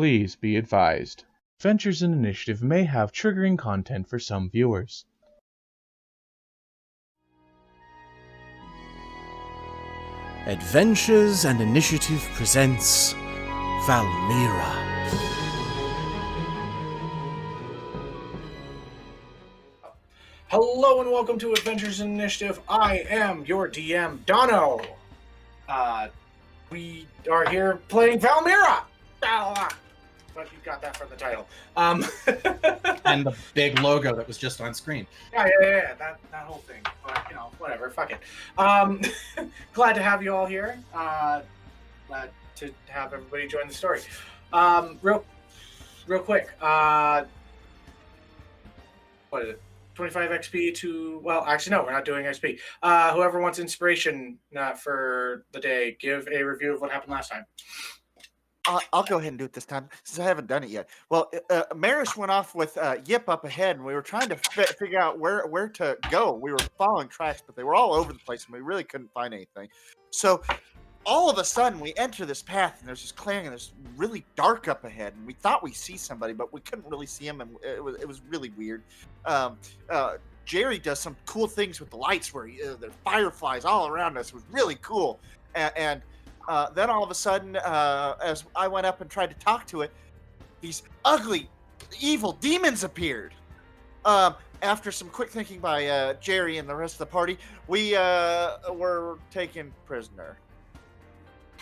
Please be advised. Adventures in Initiative may have triggering content for some viewers. Adventures and Initiative presents VALMIRAH. Hello and welcome to Adventures in Initiative. I am your DM, Dono. We are here playing VALMIRAH. But you got that from the title. And the big logo that was just on screen. Yeah, that whole thing. But, whatever, fuck it. Glad to have you all here. Glad to have everybody join the story. Real quick. What is it? 25 XP to, well, actually, no, we're not doing XP. Whoever wants inspiration for the day, give a review of what happened last time. I'll go ahead and do it this time, since I haven't done it yet. Well, Merish went off with Yip up ahead, and we were trying to figure out where to go. We were following tracks, but they were all over the place, and we really couldn't find anything. So, all of a sudden, we enter this path, and there's this clearing, and it's really dark up ahead, and we thought we see somebody, but we couldn't really see him, and it was really weird. Jary does some cool things with the lights, where there's fireflies all around us. It was really cool, and then all of a sudden, as I went up and tried to talk to it, these ugly, evil demons appeared. After some quick thinking by Jary and the rest of the party, we were taken prisoner.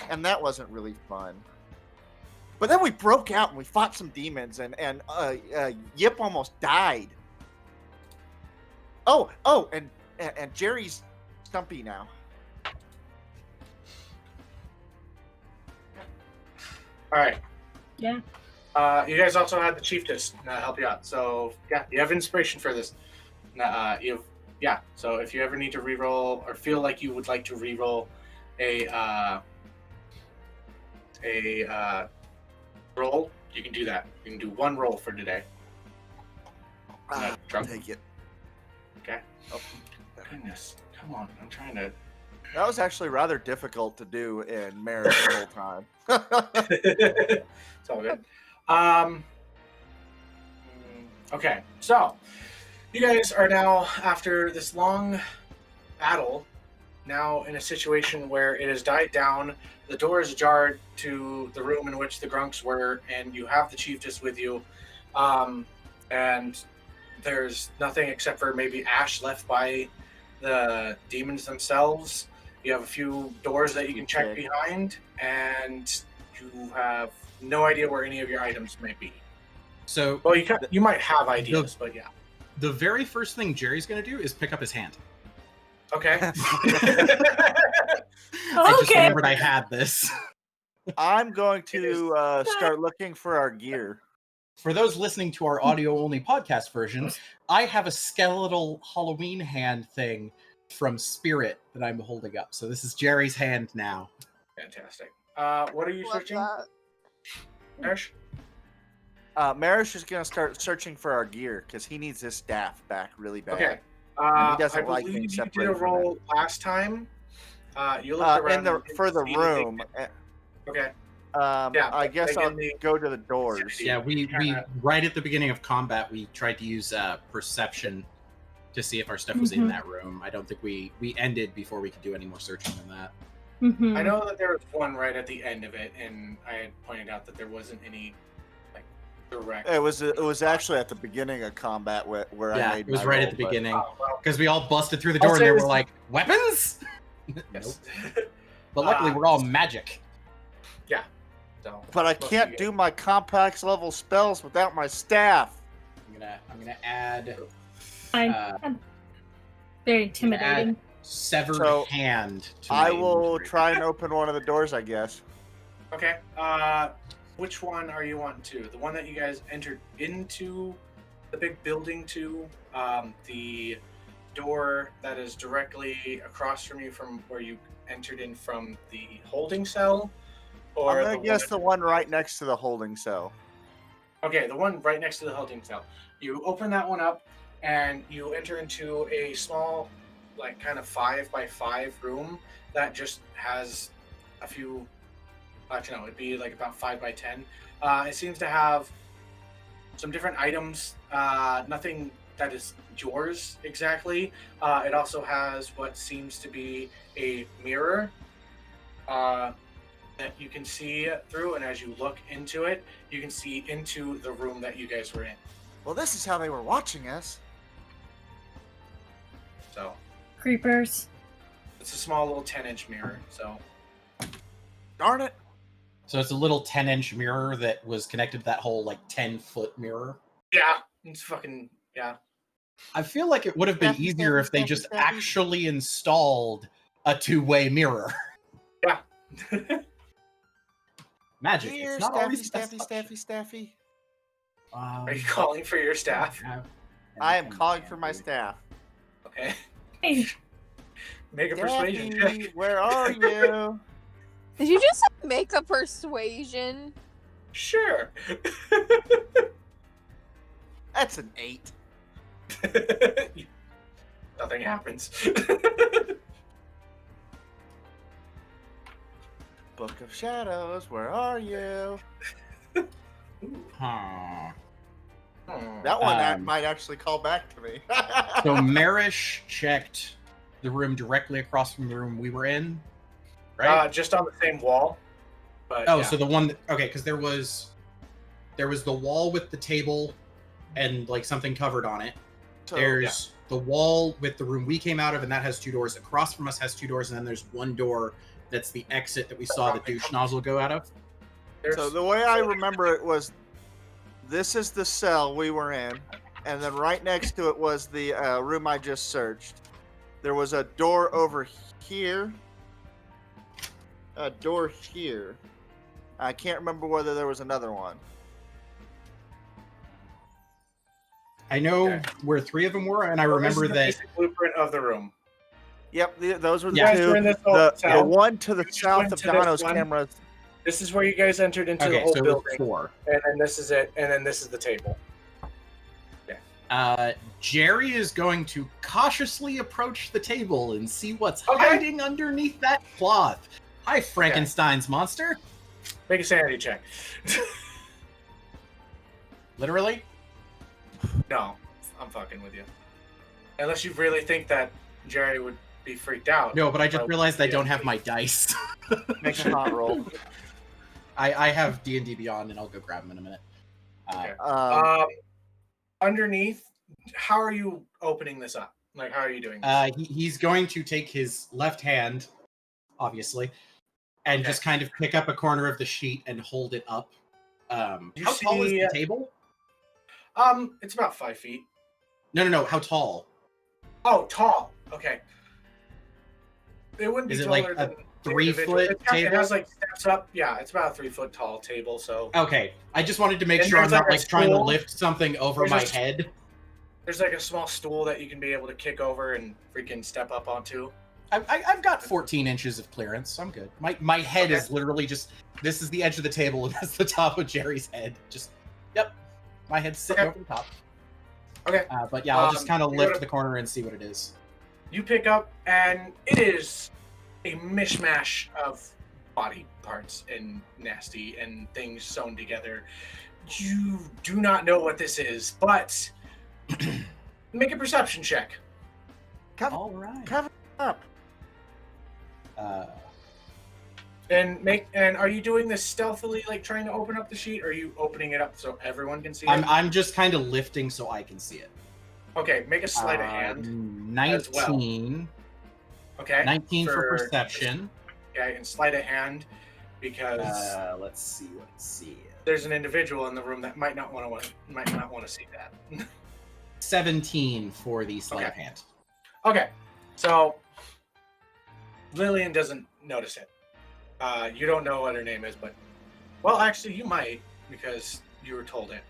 And that wasn't really fun. But then we broke out and we fought some demons, and Yip almost died. Oh, and Jary's stumpy now. All right. Yeah. You guys also had the chiefess help you out. So, yeah, you have inspiration for this. So if you ever need to reroll or feel like you would like to reroll a roll, you can do that. You can do one roll for today. Take it. Okay. Oh, goodness. Come on. I'm trying to... That was actually rather difficult to do in Merish the whole time. It's all good. Okay, so you guys are now, after this long battle, now in a situation where it has died down. The door is ajar to the room in which the grunks were, and you have the chiefess with you. And there's nothing except for maybe ash left by the demons themselves. You have a few doors that you can check behind, and you have no idea where any of your items may be. So, well, you might have ideas, but yeah. The very first thing Jerry's going to do is pick up his hand. Okay. I just remembered I had this. I'm going to start looking for our gear. For those listening to our audio-only podcast version, I have a skeletal Halloween hand thing from Spirit that I'm holding up. So this is Jerry's hand now. Fantastic. What are you searching? Merish? Merish is going to start searching for our gear because he needs his staff back really bad. Okay. He doesn't I like believe being you separated did a from roll last time. You looked around for the room. Okay. I guess I'll go to the doors. Yeah, we right at the beginning of combat, we tried to use perception to see if our stuff was in that room. I don't think we ended before we could do any more searching than that. Mm-hmm. I know that there was one right at the end of it, and I had pointed out that there wasn't any direct. It was actually at the beginning of combat where I made. It was right at the beginning because we all busted through the I'll door and they were like, "Weapons!" Yes. Nope. But luckily, we're all magic. Yeah. So, but I can't do my complex level spells without my staff. I'm gonna add. I'm very intimidating. Severed hand. To I will try and open one of the doors, I guess. Okay. Which one are you wanting to? The one that you guys entered into the big building to? The door that is directly across from you from where you entered in from the holding cell? Or I'm going to guess the one right next to the holding cell. Okay, the one right next to the holding cell. You open that one up, and you enter into a small, kind of 5x5 room that just has a few Actually, no, it'd be like about 5 by 10. It seems to have some different items. Nothing that is yours exactly. It also has what seems to be a mirror that you can see through, and as you look into it, you can see into the room that you guys were in. Well, this is how they were watching us. So Creepers. it's a small little 10-inch mirror. So Darn it. So it's a little 10-inch mirror that was connected to that whole like 10-foot mirror. yeah, it's fucking yeah. I feel like it would have been Staffy, easier staffy, if they staffy, just staffy. actually installed a two-way mirror. Yeah. Magic. Here, It's not Staffy, always the Staffy, best Staffy, Staffy. Are you calling for your staff? I am calling for my staff. Okay. Hey, Make a persuasion Staffy, check. where are you? Did you just make a persuasion? Sure. That's an 8. Nothing happens. Book of Shadows, where are you? Huh. That one Um, might actually call back to me. So Merish checked the room directly across from the room we were in, right? Just on the same wall. But Oh, yeah. so the one that, okay, because there was the wall with the table and like something covered on it. So, There's the wall with the room we came out of, and that has 2 doors. Across from us has 2 doors, and then there's one door that's the exit that we saw the douche nozzle go out of. There's- so the way I remember it was, this is the cell we were in, and then right next to it was the room I just searched. There was a door over here, a door here. I can't remember whether there was another one. I know Okay. where 3 of them were, and I This is remember the that. basic bluept of the room. Yep, those were the Yeah. You guys were in two. this whole The cell. one to the You just south went of to this Dono's one. cameras. This is where you guys entered into the Okay, whole so building, 4. and then this is it, and then this is the table. Jary is going to cautiously approach the table and see what's Okay. hiding underneath that cloth. Hi, Frankenstein's monster. Make a sanity check. Literally? No, I'm fucking with you. Unless you really think that Jary would be freaked out. No, but I just Oh, realized I yeah. don't have my dice. Make a hot roll. I have D&D Beyond, and I'll go grab them in a minute. Okay. Um, Underneath, how are you opening this up? Like, how are you doing this? He's going to take his left hand, obviously, and Okay. just kind of pick up a corner of the sheet and hold it up. You How tall is see, the table? It's about 5 feet. No. How tall? Oh, tall. Okay. It wouldn't be Is it taller like a than the 3 individual. foot It table? has like steps up. Yeah, it's about a 3 foot tall table. So Okay, I just wanted to make And sure I'm there's not like a like trying to stool. lift something over There's my a s- head. there's like a small stool that you can be able to kick over and freaking step up onto. I've got 14 inches of clearance. I'm good. My head Okay. is literally just, this is the edge of the table, and that's the top of Jerry's head. Just, yep. My head's sitting Okay. over the top. Okay. But yeah, I'll just kind of you lift gotta- the corner and see what it is. You pick up, and it is a mishmash of body parts and nasty and things sewn together. You do not know what this is, but make a perception check. All right. cover up. And are you doing this stealthily, like trying to open up the sheet, or are you opening it up so everyone can see it? I'm just kind of lifting so I can see it. Okay, make a sleight of hand. 19. Okay. 19 for perception. Okay, and sleight of hand because Let's see what it sees. there's an individual in the room that might not want to see that. 17 for the sleight of Okay. hand. Okay, so Lillian doesn't notice it. You don't know what her name is, but well, actually, you might because you were told it.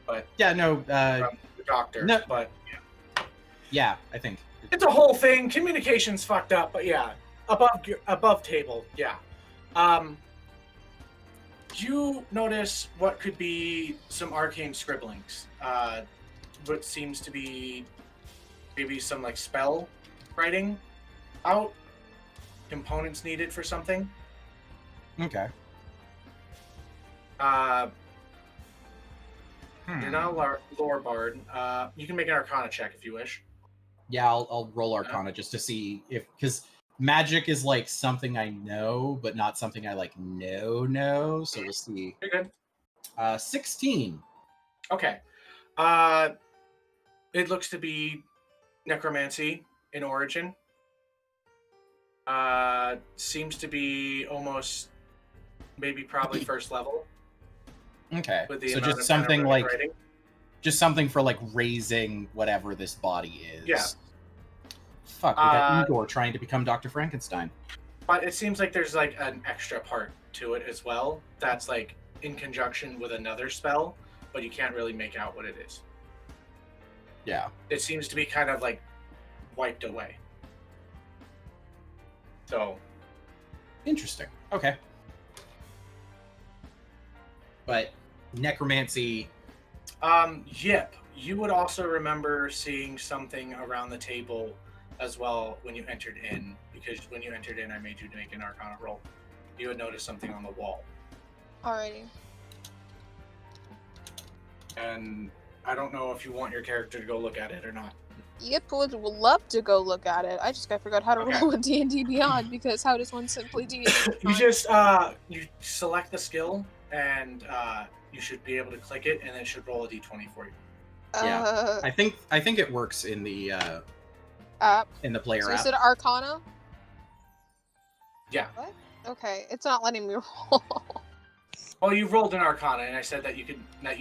But Yeah, no, from the doctor. no. But yeah, I think. it's a whole thing. Communication's fucked up, but yeah, above table, yeah. You notice what could be some arcane scribblings. What seems to be maybe some like spell writing out. Components needed for something. Okay. You're not a lore bard. You can make an Arcana check if you wish. Yeah, I'll roll Arcana just to see if, because magic is like something I know, but not something I like know. So we'll see. You're good. 16. Okay. It looks to be necromancy in origin. Seems to be almost, maybe probably first level. Okay. With the So amount just of something anaerobic like, writing. just something for like raising whatever this body is. Yeah. Fuck, we got Igor trying to become Dr. Frankenstein. But it seems like there's like an extra part to it as well. That's like in conjunction with another spell, but you can't really make out what it is. Yeah. It seems to be kind of like wiped away. So Interesting. Okay. But necromancy. Yep. You would also remember seeing something around the table as well when you entered in, because when you entered in, I made you make an Arcana roll. You would notice something on the wall. Alrighty. And I don't know if you want your character to go look at it or not. Yep, would love to go look at it. I just forgot how to Okay. roll with D&D Beyond, because how does one simply D&D You Beyond? just you select the skill, and you should be able to click it, and it should roll a d20 for you. Yeah. I think it works in the App. player So app. is it Arcana? Yeah. What? Okay, it's not letting me roll. Well, you rolled an Arcana, and I said that you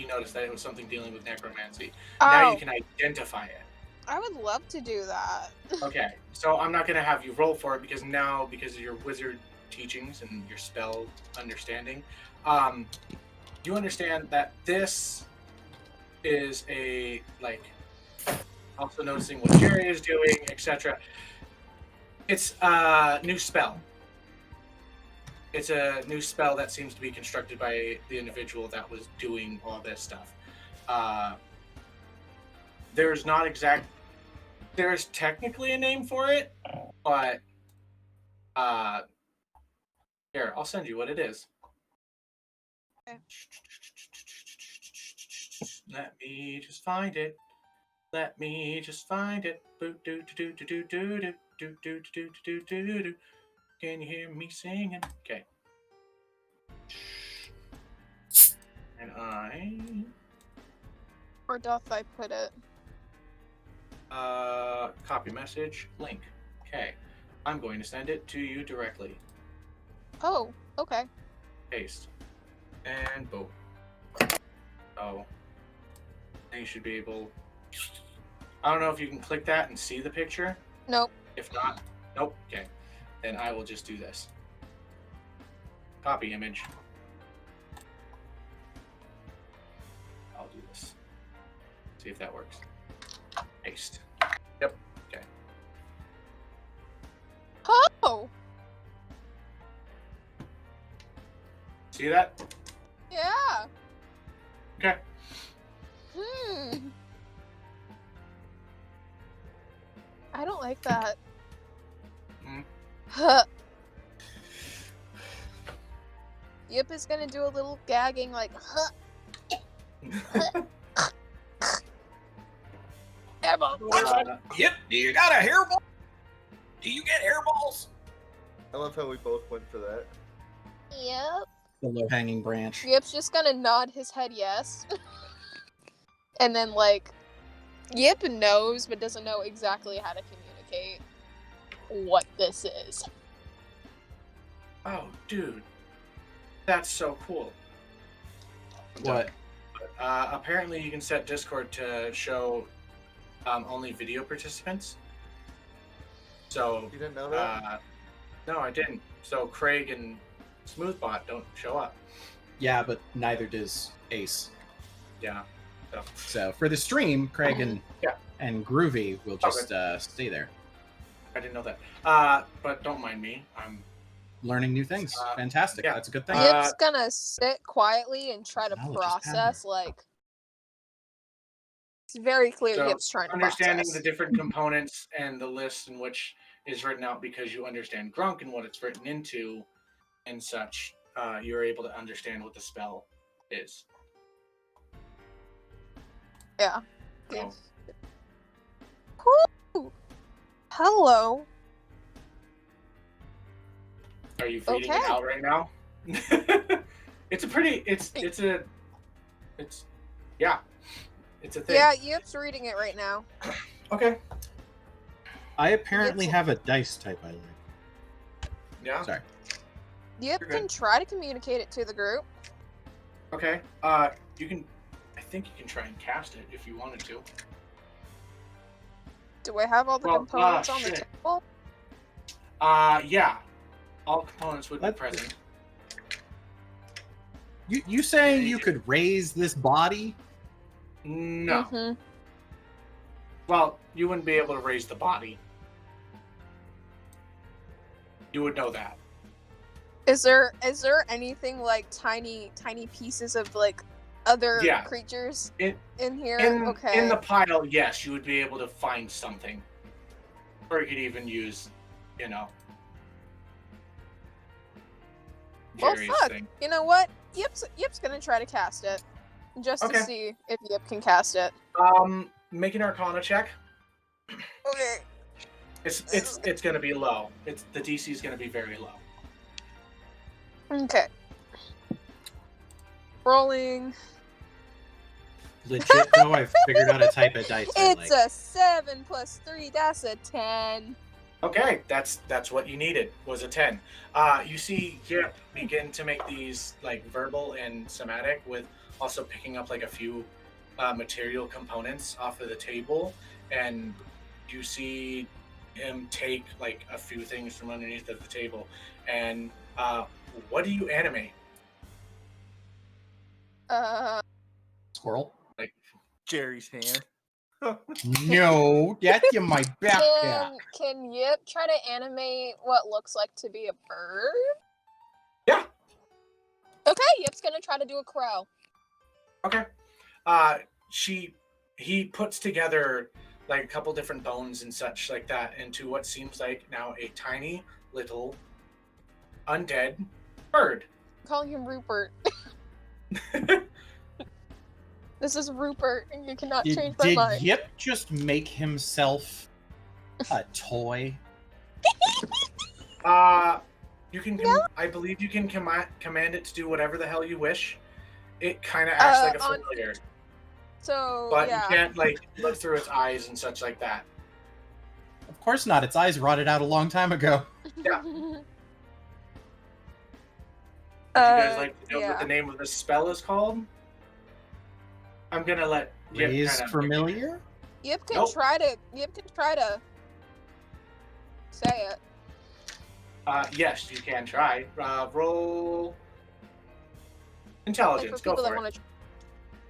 noticed that it was something dealing with necromancy. Now you can identify it. I would love to do that. Okay, so I'm not going to have you roll for it because of your wizard teachings and your spell understanding, you understand that this is a, like, also noticing what Jary is doing, etc. It's a new spell. It's a new spell that seems to be constructed by the individual that was doing all this stuff. There's technically a name for it, but here, I'll send you what it is. Okay. Let me just find it. Boot doo doo doo doo doo doo doo doo doo doo doo doo. Can you hear me singing? Okay. And Where doth I put it? copy message, link. Okay. I'm going to send it to you directly. Oh, okay. Paste. And boom. Oh. And you should be able... I don't know if you can click that and see the picture. Nope. If not, nope. Okay. Then I will just do this. Copy image. I'll do this. See if that works. Paste. Yep. Okay. Oh! See that? Yeah. Okay. I don't like that. Mm. Huh. Yip is gonna do a little gagging like, huh. Yep. Do you got a hairball? Do you get hairballs? I love how we both went for that. Yep. The low-hanging branch. Yip's just gonna nod his head yes. And then, like, Yip knows, but doesn't know exactly how to communicate what this is. Oh, dude. That's so cool. What? Apparently you can set Discord to show only video participants. So You didn't know that? no, I didn't. So Craig and Smoothbot don't show up. Yeah, but neither does Ace. Yeah. So for the stream, Craig and Yeah. and Groovy will just stay there, I didn't know that. But don't mind me. I'm learning new things. Fantastic. yeah. That's a good thing. Yip's gonna sit quietly and try to Now we'll just have process, like... It's very clear So, Yip's trying to understanding process. the different components and the list in which is written out because you understand Grunk and what it's written into and such, you're able to understand what the spell is. Yeah. So, Whew. Hello. are you feeding Okay. it out right now? It's a pretty. It's yeah. It's a thing. Yeah, Yip's reading it right now. Okay. I apparently It's- have a dice type I like. Yeah. Sorry. Yip You're can good. try to communicate it to the group. Okay. You can. I think you can try and cast it if you wanted to. Do I have all the Well, components on the shit. table? Yeah. All components would be Let's- present. You saying Yeah, you you- could raise this body? No. Mhm. Well, you wouldn't be able to raise the body. You would know that. Is there anything like tiny pieces of like other Yeah. creatures In here? in, Okay. in the pile, yes, you would be able to find something. Or you could even use, Well, Jary's fuck. thing. You know what? Yip's gonna try to cast it, just Okay. to see if Yip can cast it. Make an Arcana check. Okay. It's gonna be low. The DC is gonna be very low. Okay. Rolling. Legit though, I've figured out a type of dice I It's like. a 7 plus 3. That's a 10. Okay, that's what you needed, was a 10. You see Yip begin to make these like verbal and somatic, with also picking up like a few material components off of the table, and you see him take like a few things from underneath of the table. And what do you animate? Squirrel? Jary's hand. No, that's in my backpack. Can Yip try to animate what looks like to be a bird? Yeah. Okay, Yip's gonna try to do a crow. Okay. He puts together like a couple different bones and such like that into what seems like now a tiny little undead bird. I'm calling him Rupert. This is Rupert, and you cannot change my Did mind. Yip just make himself a toy? You can. Yeah. I believe you can command it to do whatever the hell you wish. It kind of acts like a on- familiar, So but yeah. you can't like look through its eyes and such like that. Of course not. Its eyes rotted out a long time ago. Yeah. Would you guys like to know what the name of the spell is called? I'm gonna let Yip Is kinda- familiar? Yip can Nope. try to say it. Yes, you can try. Roll Like intelligence. for Go people that for it. want to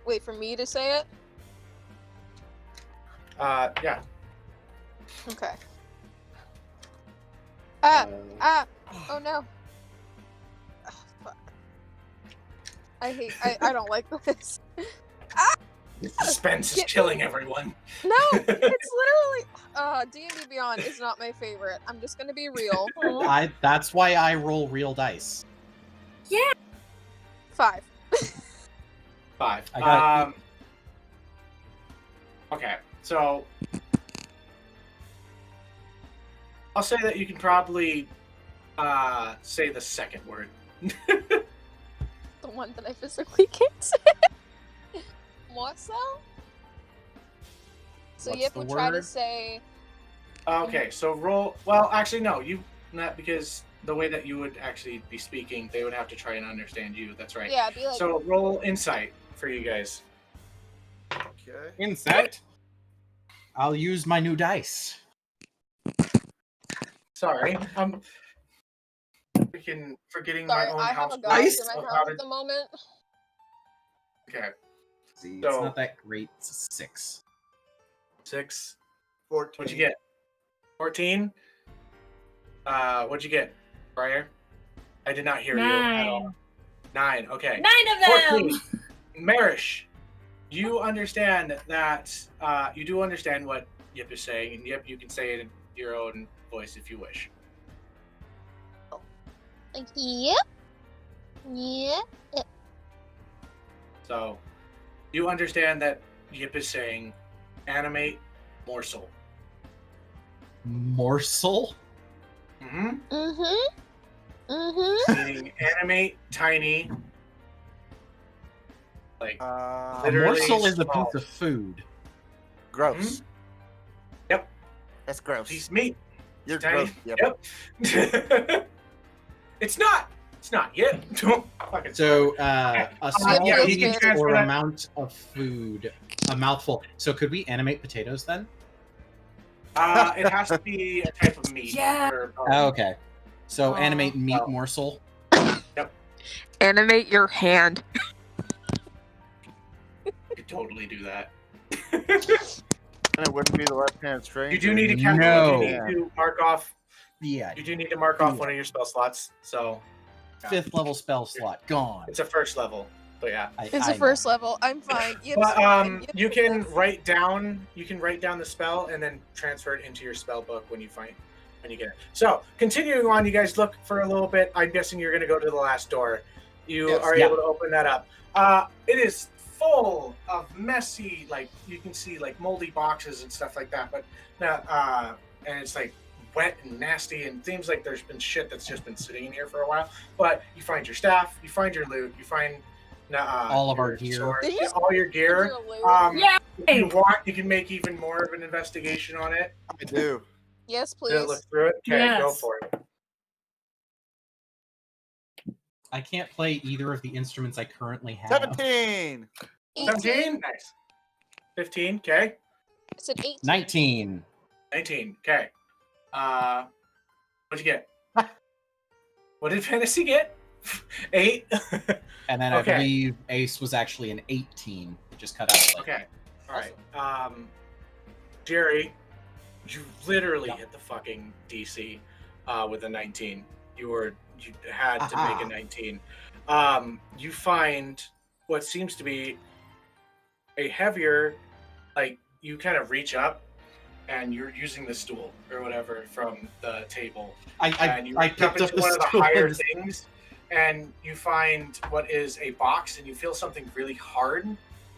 wait for me to say it. Yeah. Okay. Uh, Oh no. Oh, fuck. I don't like this. Suspense is Get- killing everyone. No, it's literally D&D Beyond is not my favorite. I'm just gonna be real. That's why I roll real dice. 5. 5. I got Okay, so I'll say that you can probably say the second word. The one that I physically can't say. What so? So What's Yip the would try to word? say Okay, so roll. Well, actually, no, you not, because the way that you would actually be speaking, they would have to try and understand you. That's right. yeah, be like So roll insight for you guys. Okay. Insight. I'll use my new dice. Sorry, I'm freaking forgetting sorry, my own I have house. a ghost Dice? in my of house how to- at the moment. Okay, See, So- it's not that great. It's a 6. 6. 14. What'd you get? 14. What'd you get, Briar? I did not hear you at all. 9. Okay. 9 of them! 14. Merish, you understand that. You do understand what Yip is saying, and Yip, you can say it in your own voice if you wish. Yep. Yep. So you understand that Yip is saying animate morsel. Morsel? Mm-hmm. Meaning animate tiny. Like A literally morsel is a small. piece of food. Gross. Yep. That's gross. Piece of meat. You're Tiny. gross. Yep. It's not. It's not yet. Don't fucking. So a small yeah, you can piece transfer or that. amount of food, a mouthful. So could we animate potatoes then? It has to be a type of meat. Yeah. Or, Oh, okay. So Aw. animate meat Oh. morsel. Animate your hand. You could totally do that. And it wouldn't be the left-hand stranger. You do need to count. No. You need to mark off. Yeah. You do need to mark off one of your spell slots. So 5th level spell slot gone. it's a first level. But yeah. It's a first level. I'm fine. Yip's But fine. Yip you is can fine. write down. You can write down the spell and then transfer it into your spell book when you get it. So continuing on, you guys look for a little bit. I'm guessing you're going to go to the last door. You Yes. are Yeah. able to open that up. It is full of messy, like you can see, like moldy boxes and stuff like that. But and it's like wet and nasty, and seems like there's been shit that's just been sitting in here for a while. But you find your staff, you find your loot, you find all of our your gear. sword, Did you yeah, all your gear. Yeah. If you want, you can make even more of an investigation on it. I do. Yes, To please. look through it. Okay, go Yes. for it. I can't play either of the instruments I currently have. 17. 17? Nice. 15, okay. I said 18. 19. 19, okay. What'd you get? What did Fantasy get? 8? And then Okay. I believe Ace was actually an 18. It just cut out. Slightly. Okay, alright. Jary, you literally hit the fucking DC with a 19. You had to make a 19. You find what seems to be a heavier, like you kind of reach up and you're using the stool or whatever from the table, and you I reach up picked up into the one of the stool higher and- things, and you find what is a box, and you feel something really hard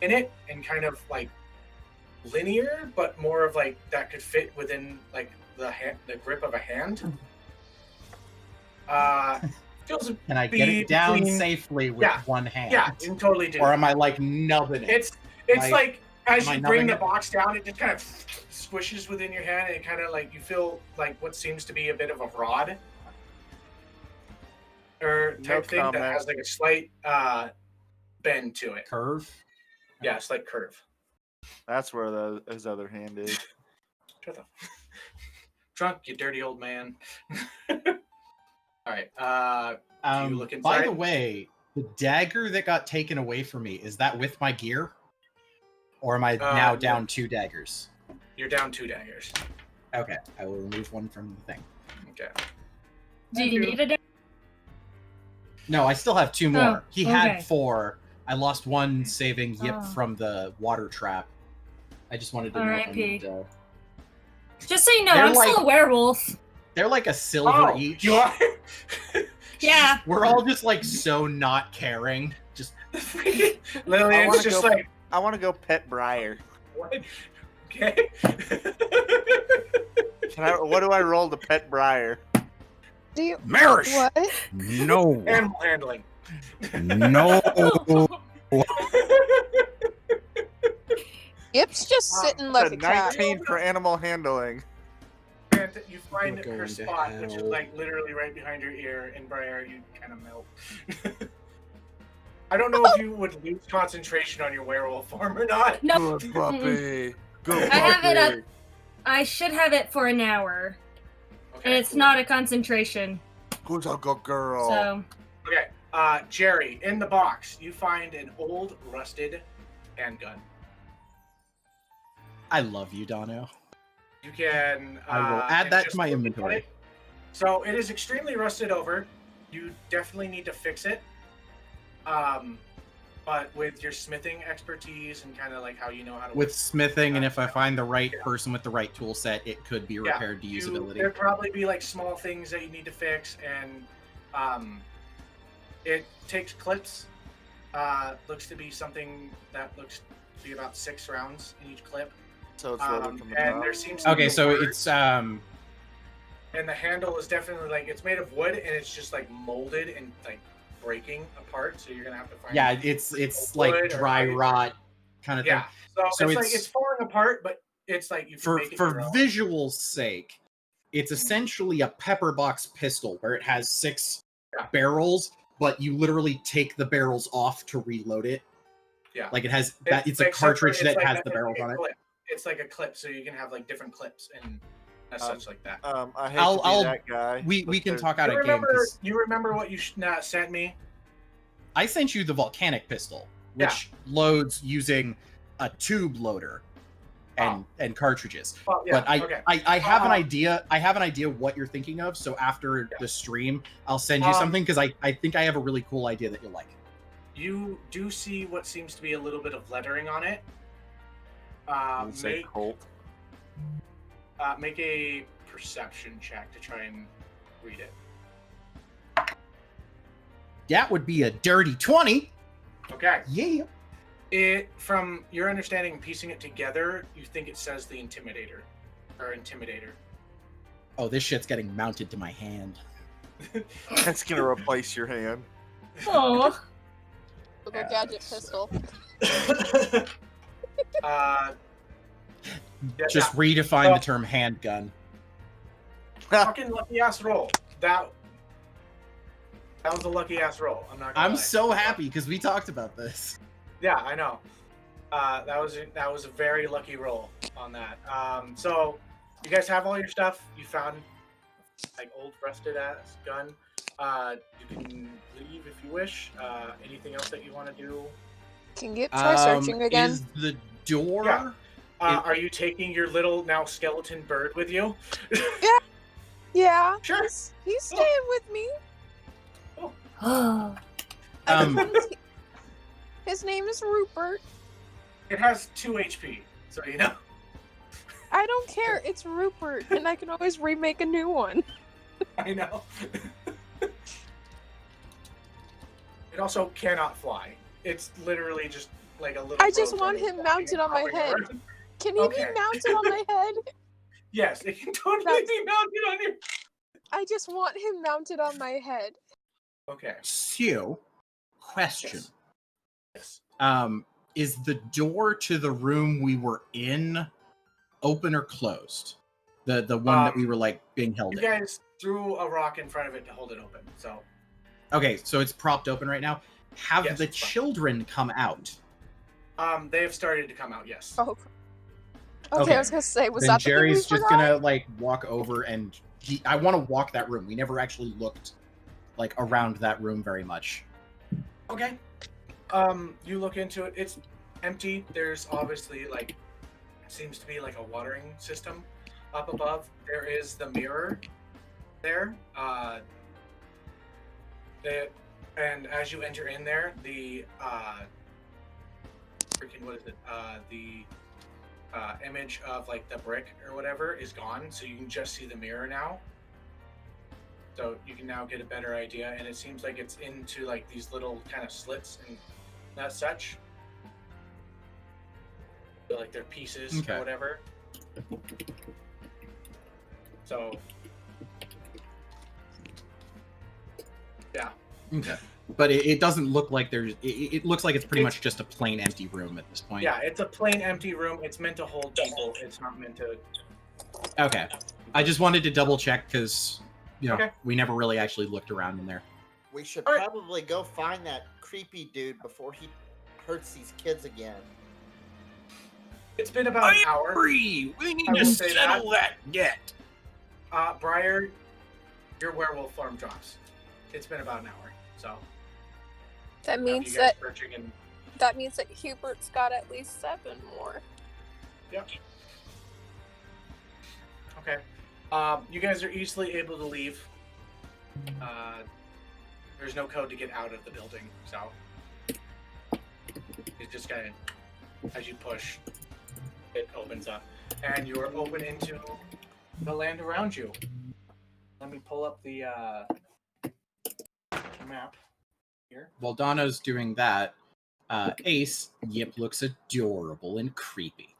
in it, and kind of like linear, but more of like that could fit within like the grip of a hand. Feels Can I get it down between- safely with Yeah. one hand? Yeah, you can totally do. Or that. am I like nubbing it? It's Am like as am I you bring nubbing the it? box down, it just kind of squishes within your hand, and it kind of like you feel like what seems to be a bit of a rod or No type thing that comment. has like a slight bend to it. Curve? Yeah, slight curve. That's where his other hand is. Shut the drunk, you dirty old man. All right. Do you look By inside? the way, the dagger that got taken away from me, is that with my gear? Or am I now no. down 2 daggers? You're down 2 daggers. Okay, I will remove one from the thing. Okay. Do you need a No, I still have 2 more. Oh, He okay. had 4. I lost 1 saving Yip Oh. from the water trap. I just wanted to know if I R.I.P.. needed to... Just so you know, They're I'm like- still a werewolf. They're like a silver each. You are? Yeah. We're all just like so not caring. Just Lillian's wanna just go- like, I want to go pet Briar. what? Okay. What do I roll to pet Briar? Do you? Merish! What? No. Animal handling. No. Yip's just sitting like a A cat. 19 for animal handling. And you find Go her into spot, which is hell. like literally right behind your ear, and Briar, you kind of melt. I don't know if you would lose concentration on your werewolf form or not. No. Good puppy. Good I have it up. I should have it for an hour, and it's cool. not a concentration. Who's a good girl? So Okay, Jary, in the box, you find an old rusted handgun. I love you, Dono. You can. I will add and that just to my looking at inventory. it, So it is extremely rusted over. You definitely need to fix it. But with your smithing expertise and kind of like how you know how to With smithing, and if I find the right person with the right tool set, it could be repaired to usability. There'd probably be like small things that you need to fix, and it takes clips. looks to be something that looks to be about 6 rounds in each clip. So it's loaded from the And top. there seems to be Okay, so words, it's and the handle is definitely like it's made of wood and it's just like molded and like breaking apart. So you're gonna have to find yeah, it's wood like or dry ice. rot kind of thing. Yeah. So, it's like it's it's falling apart, but it's like you can for make it your for own. visual sake, it's essentially a pepper box pistol where it has 6 Yeah. barrels, but you literally take the barrels off to reload it. Yeah. Like it has that. It's a like cartridge separate- that it's has like the a- barrels it's on like it. a clip. It's like a clip, so you can have like different clips and such like that. I hate I'll- to be I'll- that guy. We but can there's- talk out You of game remember? because You remember what you sent me? I sent you the volcanic pistol, which loads using a tube loader and cartridges. Well, yeah. But Okay. I have an idea. I have an idea what you're thinking of. So after the stream, I'll send you something because I think I have a really cool idea that you'll like. You do see what seems to be a little bit of lettering on it. you say Colt. Make a perception check to try and read it. That would be a dirty 20. Okay. Yeah. It, from your understanding, piecing it together, you think it says the Intimidator, or Intimidator. Oh, this shit's getting mounted to my hand. That's gonna replace your hand. Oh. Little gadget pistol. Just redefine the term handgun. Fucking lucky ass roll. That was a lucky ass roll. I'm not. Gonna I'm lie. so happy because we talked about this. Yeah, I know. That was a very lucky roll on that. So you guys have all your stuff. You found like old rusted ass gun. You can leave if you wish. Anything else that you want to do? Can you try searching again? Is the door? Yeah. Are you taking your little now skeleton bird with you? Yeah. Sure. He's staying with me. His name is Rupert. It has 2 HP, so you know. I don't care. It's Rupert, and I can always remake a new one. I know. It also cannot fly. It's literally just like a little. I just want prototype him flying mounted and on my hopping head. around. Can he Okay. be mounted on my head? Yes, it can totally That's- be mounted on your. I just want him mounted on my head. Okay. So, question. Yes. Is the door to the room we were in open or closed? The one that we were like being held You in. guys threw a rock in front of it to hold it open. So Okay, so it's propped open right now. Have Yes, the it's fine. children come out? they have started to come out. Yes. Oh. Okay, Okay. I was gonna say, was Then that the thing we Jerry's just forgot? gonna like walk over and I want to walk that room. We never actually looked like around that room very much. Okay. You look into it. It's empty. There's obviously like seems to be like a watering system up above. There is the mirror there. And as you enter in there, the freaking what is it? The image of like the brick or whatever is gone, so you can just see the mirror now. So you can now get a better idea, and it seems like it's into like these little kind of slits and that such. So, like they're pieces Okay. or whatever. So yeah. Okay. But it doesn't look like there's. It looks like it's pretty much just a plain empty room at this point. Yeah, it's a plain empty room. It's meant to hold people. It's not meant to. Okay. I just wanted to double check because Okay. we never really actually looked around in there. We should All right. probably go find that creepy dude before he hurts these kids again. It's been about an hour. Free. We need I to will say settle that debt. Briar, your werewolf farm drops. It's been about an hour, so. That have means you guys that searching and Hubert's got at least 7 more. Yep. Okay. You guys are easily able to leave. There's no code to get out of the building, so you just gotta, as you push, it opens up, and you're open into the land around you. Let me pull up the map here. While Donna's doing that, Ace, Yip looks adorable and creepy.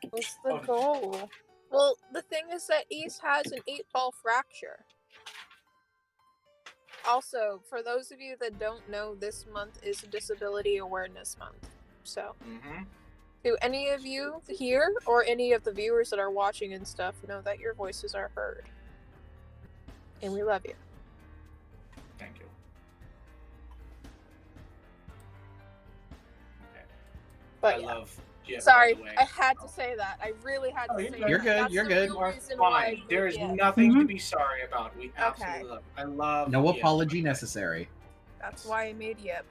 What's the Oh. goal? Well, the thing is that Ace has an 8-ball fracture. Also, for those of you that don't know, this month is Disability Awareness Month. So, do any of you here or any of the viewers that are watching and stuff know that your voices are heard? And we love you. Thank you. Okay. But I yeah. love. Yip, Sorry, by the way. I had to say that. I really had to Oh, say you're that. You're good, That's you're the good. real reason why I Fine. picked There is Yip. nothing to be sorry about. We absolutely Okay. love. I love. No Yip. apology necessary. That's why I made Yip.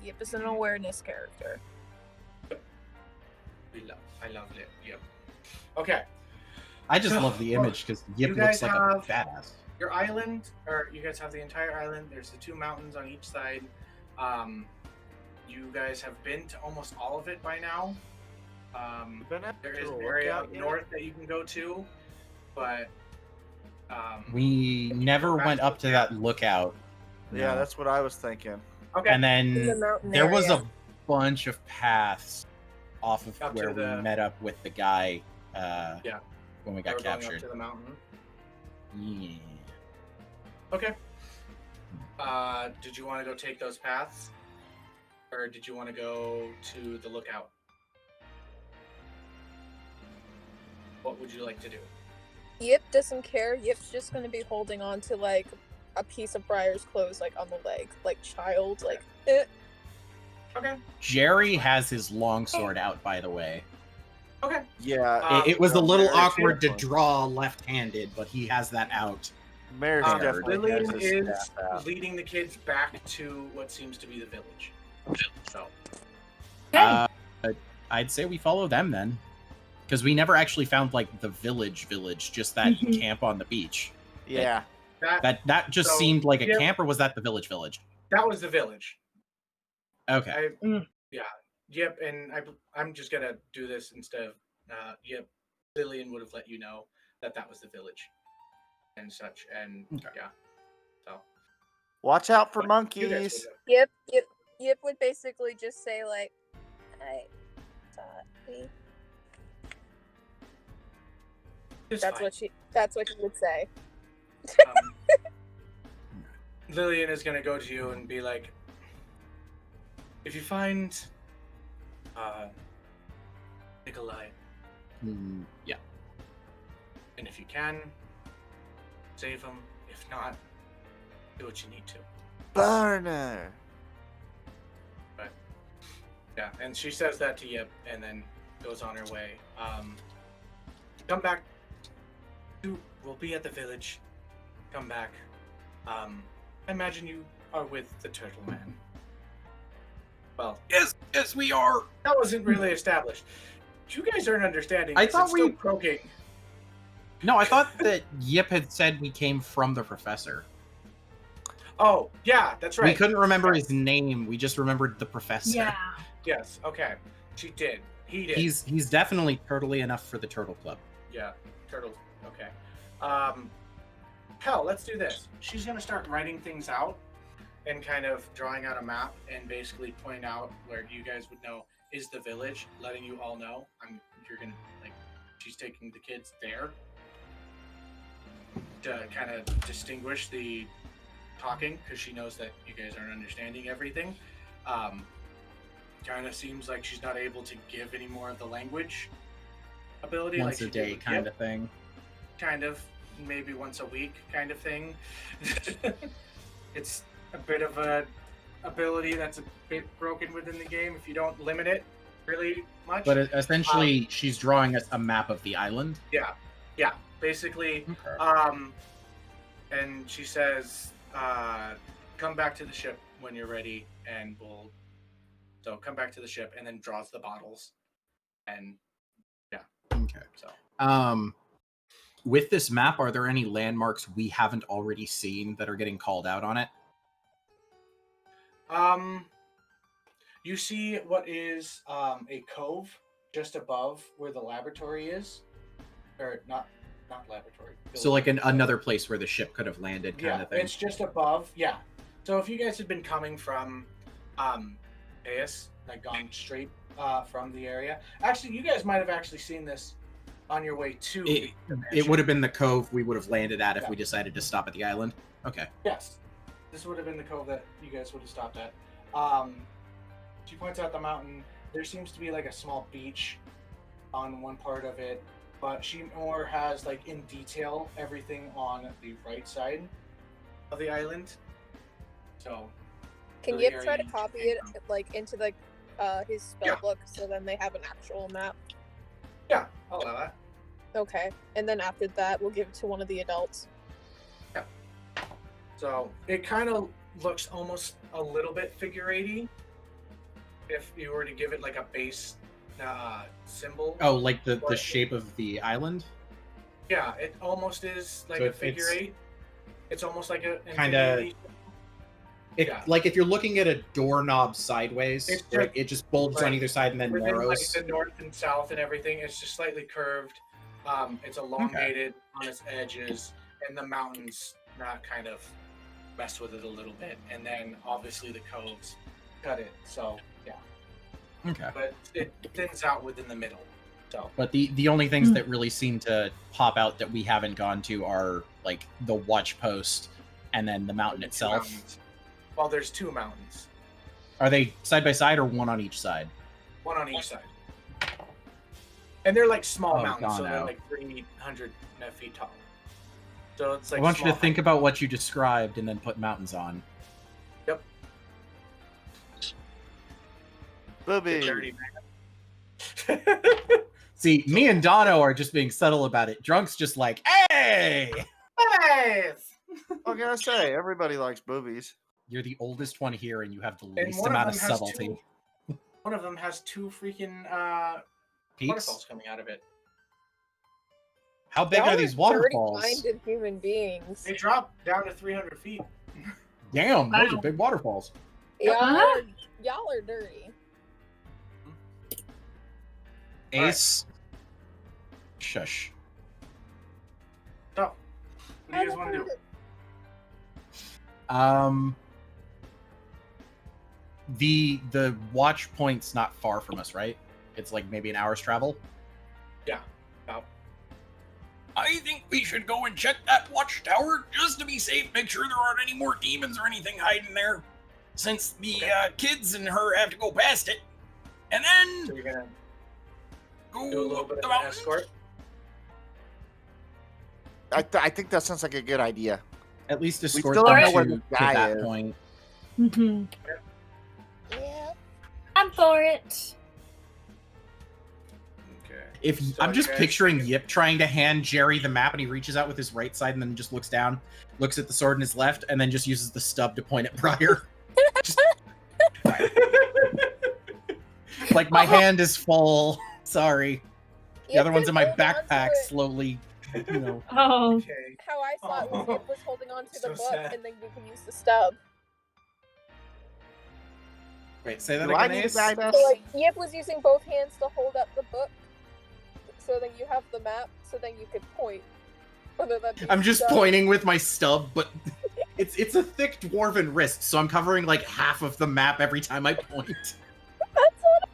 Yip is an awareness character. I love Yip. Okay. I just So, love the image because you Yip guys looks like a have- badass. Your island, or you guys have the entire island. There's the 2 mountains on each side. You guys have been to almost all of it by now. Been up There to is a an area lookout up yet? north that you can go to, but We never back went to up the to that lookout. Yeah, No. that's what I was thinking. okay. And In the then mountain there was area. a bunch of paths off of Up to where we the- met up with the guy Yeah. when we We're got going up captured. to the mountain. Yeah. Okay. Did you want to go take those paths, or did you want to go to the lookout? What would you like to do? Yip doesn't care. Yip's just gonna be holding on to like a piece of Briar's clothes, like on the leg, like child, like. Okay. Jary has his longsword out, by the way. Okay. Yeah, It was a no, little Merish awkward to definitely- draw left-handed, but he has that out. Merish Um, definitely Lillian has his is staff out. leading the kids back to what seems to be the village. So, Uh, I'd say we follow them then, because we never actually found like the village, just that camp on the beach. Yeah. That just So, seemed like a yeah. camp, or was that the village? that was the village. Okay. Yep, and I'm just gonna do this instead of yep. Lillian would have let you know that was the village, and such, and Okay. yeah. So Watch out for you guys monkeys. would Yip would basically just say like, "I thought we." It's That's fine. what she. That's what he would say. Um, Lillian is gonna go to you and be like, if you find Nikolai, Yeah. and if you can, save him. If not, do what you need to. Burner. Yeah, and she says that to Yip, and then goes on her way. Come back. We'll be at the village. Come back. I imagine you are with the Turtle Man. Well, Yes, we are. that wasn't really established. You guys aren't understanding. I this. thought It's still we- croaking. No, I thought that Yip had said we came from the professor. Oh, yeah, that's right. We couldn't remember his name. We just remembered the professor. Yeah. Yes, okay. She did. He did. He's definitely turtly enough for the Turtle Club. Yeah, turtles. Okay. Hell, let's do this. She's gonna start writing things out and kind of drawing out a map and basically point out where you guys would know is the village, letting you all know. You're gonna like. She's taking the kids there to kind of distinguish the talking because she knows that you guys aren't understanding everything. Kind of seems like she's not able to give any more of the language ability. Once like a she did day with kind Yip. of thing. Kind of, maybe once a week kind of thing. It's a bit of a ability that's a bit broken within the game if you don't limit it really much. But essentially, she's drawing us a map of the island. yeah, basically. And she says, "Come back to the ship when you're ready, and we'll." So come back to the ship, and then draws the bottles, and Okay. so. With this map, are there any landmarks we haven't already seen that are getting called out on it? You see what is a cove just above where the laboratory is, or not laboratory. So, like building. another place where the ship could have landed, kind Yeah, of thing. it's just above. Yeah. So if you guys had been coming from dais, like gone straight from the area. Actually, you guys might have actually seen this on your way to. It would have been the cove we would have landed at if we decided to stop at the island. Okay. Yes, this would have been the cove that you guys would have stopped at. She points out the mountain. There seems to be like a small beach on one part of it, but she more has like in detail everything on the right side of the island. So Can the you area try to you copy came it from. like into like his spell book so then they have an actual map? Yeah, I'll allow that. Okay, and then after that we'll give it to one of the adults. So it kind of looks almost a little bit figure 80 if you were to give it like a base symbol. Oh, like the shape of the island? Yeah, it almost is like So a figure 8. It's almost like a Kinda- infinity. Yeah. Like if you're looking at a doorknob sideways, It's right? just- It just bulges on either side and then Within like narrows. the north and south and everything, it's just slightly curved. It's elongated on its edges, and the mountains kind of mess with it a little bit. And then obviously the coves cut it. So yeah, Okay. but it thins out within the middle. So But the only things that really seem to pop out that we haven't gone to are like the watch post and then the mountain two itself. mountains. Well, there's 2 mountains, Are they side by side or one on each side? one on each side, and they're like small Oh, mountains, so they're Dono. like 300 feet tall. So it's like I want you to small think about what you described and then put mountains on. Yep. Booby. Dirty man. See, me and Dono are just being subtle about it. Drunk's just like, hey! Hey! What can I say? Everybody likes boobies. You're the oldest one here and you have the And least one amount of of them has subtlety. One of them has 2 freaking Peaks? waterfalls coming out of it. How big Y'all are these waterfalls? Dirty-minded human beings. They drop down to 300 feet. Damn, those Wow. are big waterfalls. Y'all Uh-huh. y'all are dirty. All right. Ace. Shush. So, what do you guys want to do? The watch point's not far from us, right? It's like maybe an hour's travel. Yeah. About. I think we should go and check that watchtower just to be safe. Make sure there aren't any more demons or anything hiding there, since the kids and her have to go past it. And So then you're going to go do a little up bit the of an mountain. escort? I think that sounds like a good idea. At least escort still them don't know where to the guy that is. point. Mm-hmm. Yeah. I'm for it. Okay. If So I'm you just guys- picturing Yip trying to hand Jary the map, and he reaches out with his right side and then just looks down, looks at the sword in his left, and then just uses the stub to point at Briar. Just- like my hand is full. Sorry. The other one's in my backpack, slowly. You know. Oh. Okay. How I saw it was Oh. Yip was holding on to So the book, sad. and then you can use the stub. Wait, say that Do I again, need Ace. guidance? So like Yip was using both hands to hold up the book, so then you have the map, so then you could point. Whether that be I'm just stub- pointing with my stub, but it's a thick dwarven wrist, so I'm covering like half of the map every time I point. That's what.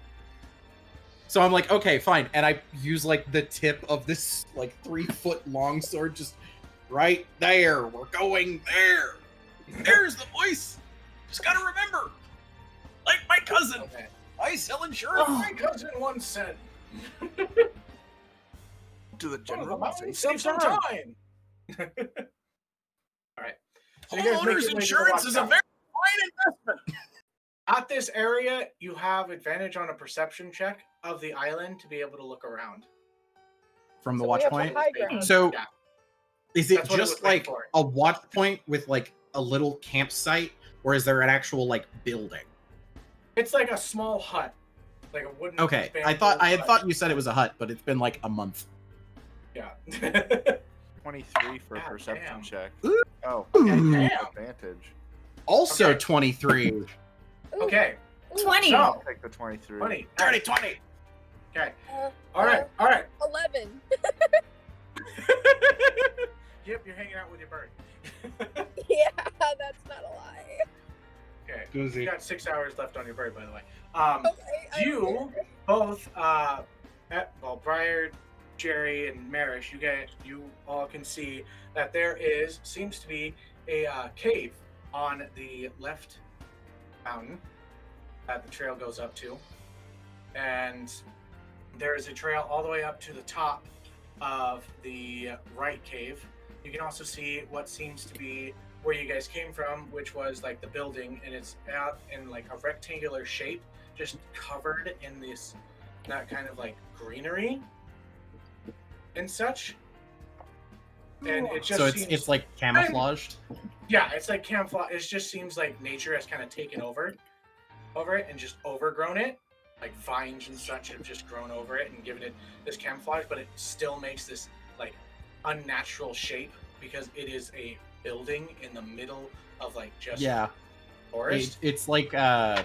So I'm like, okay, fine, and I use like the tip of this like 3-foot long sword, just right there. We're going there. There's the voice. Just gotta remember, like my cousin, Okay. I sell insurance. Oh. My cousin once said, To the "Go to the general. mountains, Say save some time. time." All right. So you guys make Homeowners your way to the insurance is a watchtower. very fine investment. At this area, you have advantage on a perception check of the island to be able to look around. From the So we watch have the point. high ground. So Yeah. is it That's what it just was like like for it. a watch point with like a little campsite, or is there an actual like building? It's like a small hut, like a wooden. Okay, I bamboo thought I had hut. thought you said it was a hut, but it's been like a month. Yeah. 23 for a God perception damn. check. Ooh. Oh, Ooh. Damn. advantage. Also Okay. 23. Ooh, Okay. 20. So, I'll take the 23. 20. Dirty 20. Okay. uh, All right. All right. 11. Yep, you're hanging out with your bird. Yeah, that's not a lie. Okay. Goozy. You got 6 hours left on your bird, by the way. Okay, You both, Briar, Jary, and Merish, you all can see that there seems to be a cave on the left mountain that the trail goes up to, and there is a trail all the way up to the top of the right cave. You can also see what seems to be where you guys came from, which was like the building, and it's out in like a rectangular shape, just covered in that kind of like greenery and such. And it just So seems, it's like camouflaged. yeah, it's like camouflage. It just seems like nature has kind of taken over it and just overgrown it. Like vines and such have just grown over it and given it this camouflage, but it still makes this like unnatural shape because it is a building in the middle of like just forest. It's like I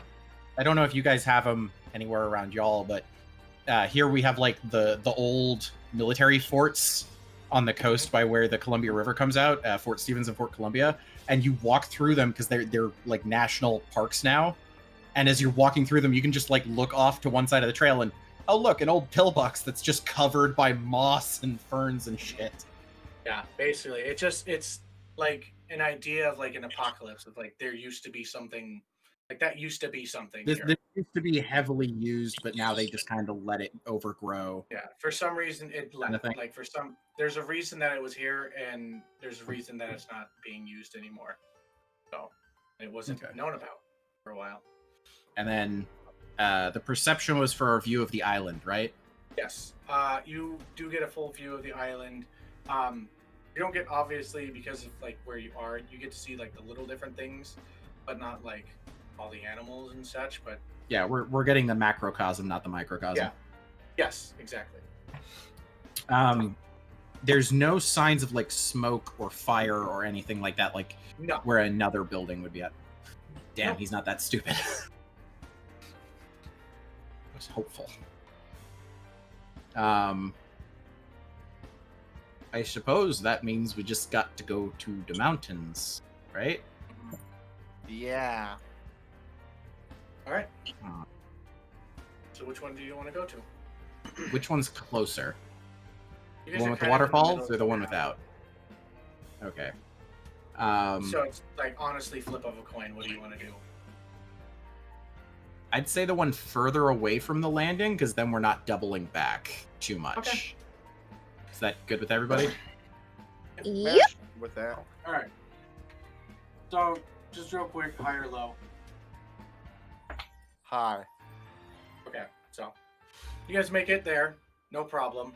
don't know if you guys have them anywhere around y'all, but here we have like the old military forts on the coast by where the Columbia River comes out, Fort Stevens and Fort Columbia, and you walk through them because they're like national parks now. And as you're walking through them, you can just like look off to one side of the trail and, oh look, an old pillbox that's just covered by moss and ferns and shit. Yeah, basically, it's like an idea of like an apocalypse of like there used to be something like that used to be something. This used to be heavily used, but now they just kind of let it overgrow. Yeah, for some reason it Kind of thing. like there's a reason that it was here, and there's a reason that it's not being used anymore. So it wasn't known about for a while. And then the perception was for a view of the island, right? Yes. You do get a full view of the island. You don't get, obviously, because of like where you are, you get to see like the little different things, but not like all the animals and such. But yeah, we're getting the macrocosm, not the microcosm. Yeah. Yes, exactly. There's no signs of like smoke or fire or anything like that, like No. where another building would be at. Damn, No. he's not that stupid. I was hopeful. I suppose that means we just got to go to the mountains, right? Yeah. All right. Uh, So which one do you want to go to? Which one's closer? You The guys one are with the kind of in waterfalls middle or the of one town. without? Okay. So it's like honestly flip of a coin. What do you want to do? I'd say the one further away from the landing, because then we're not doubling back too much. Okay. Is that good with everybody? Yep. Mesh with that. All right. So just real quick, high or low? Hi. Okay. So you guys make it there, no problem.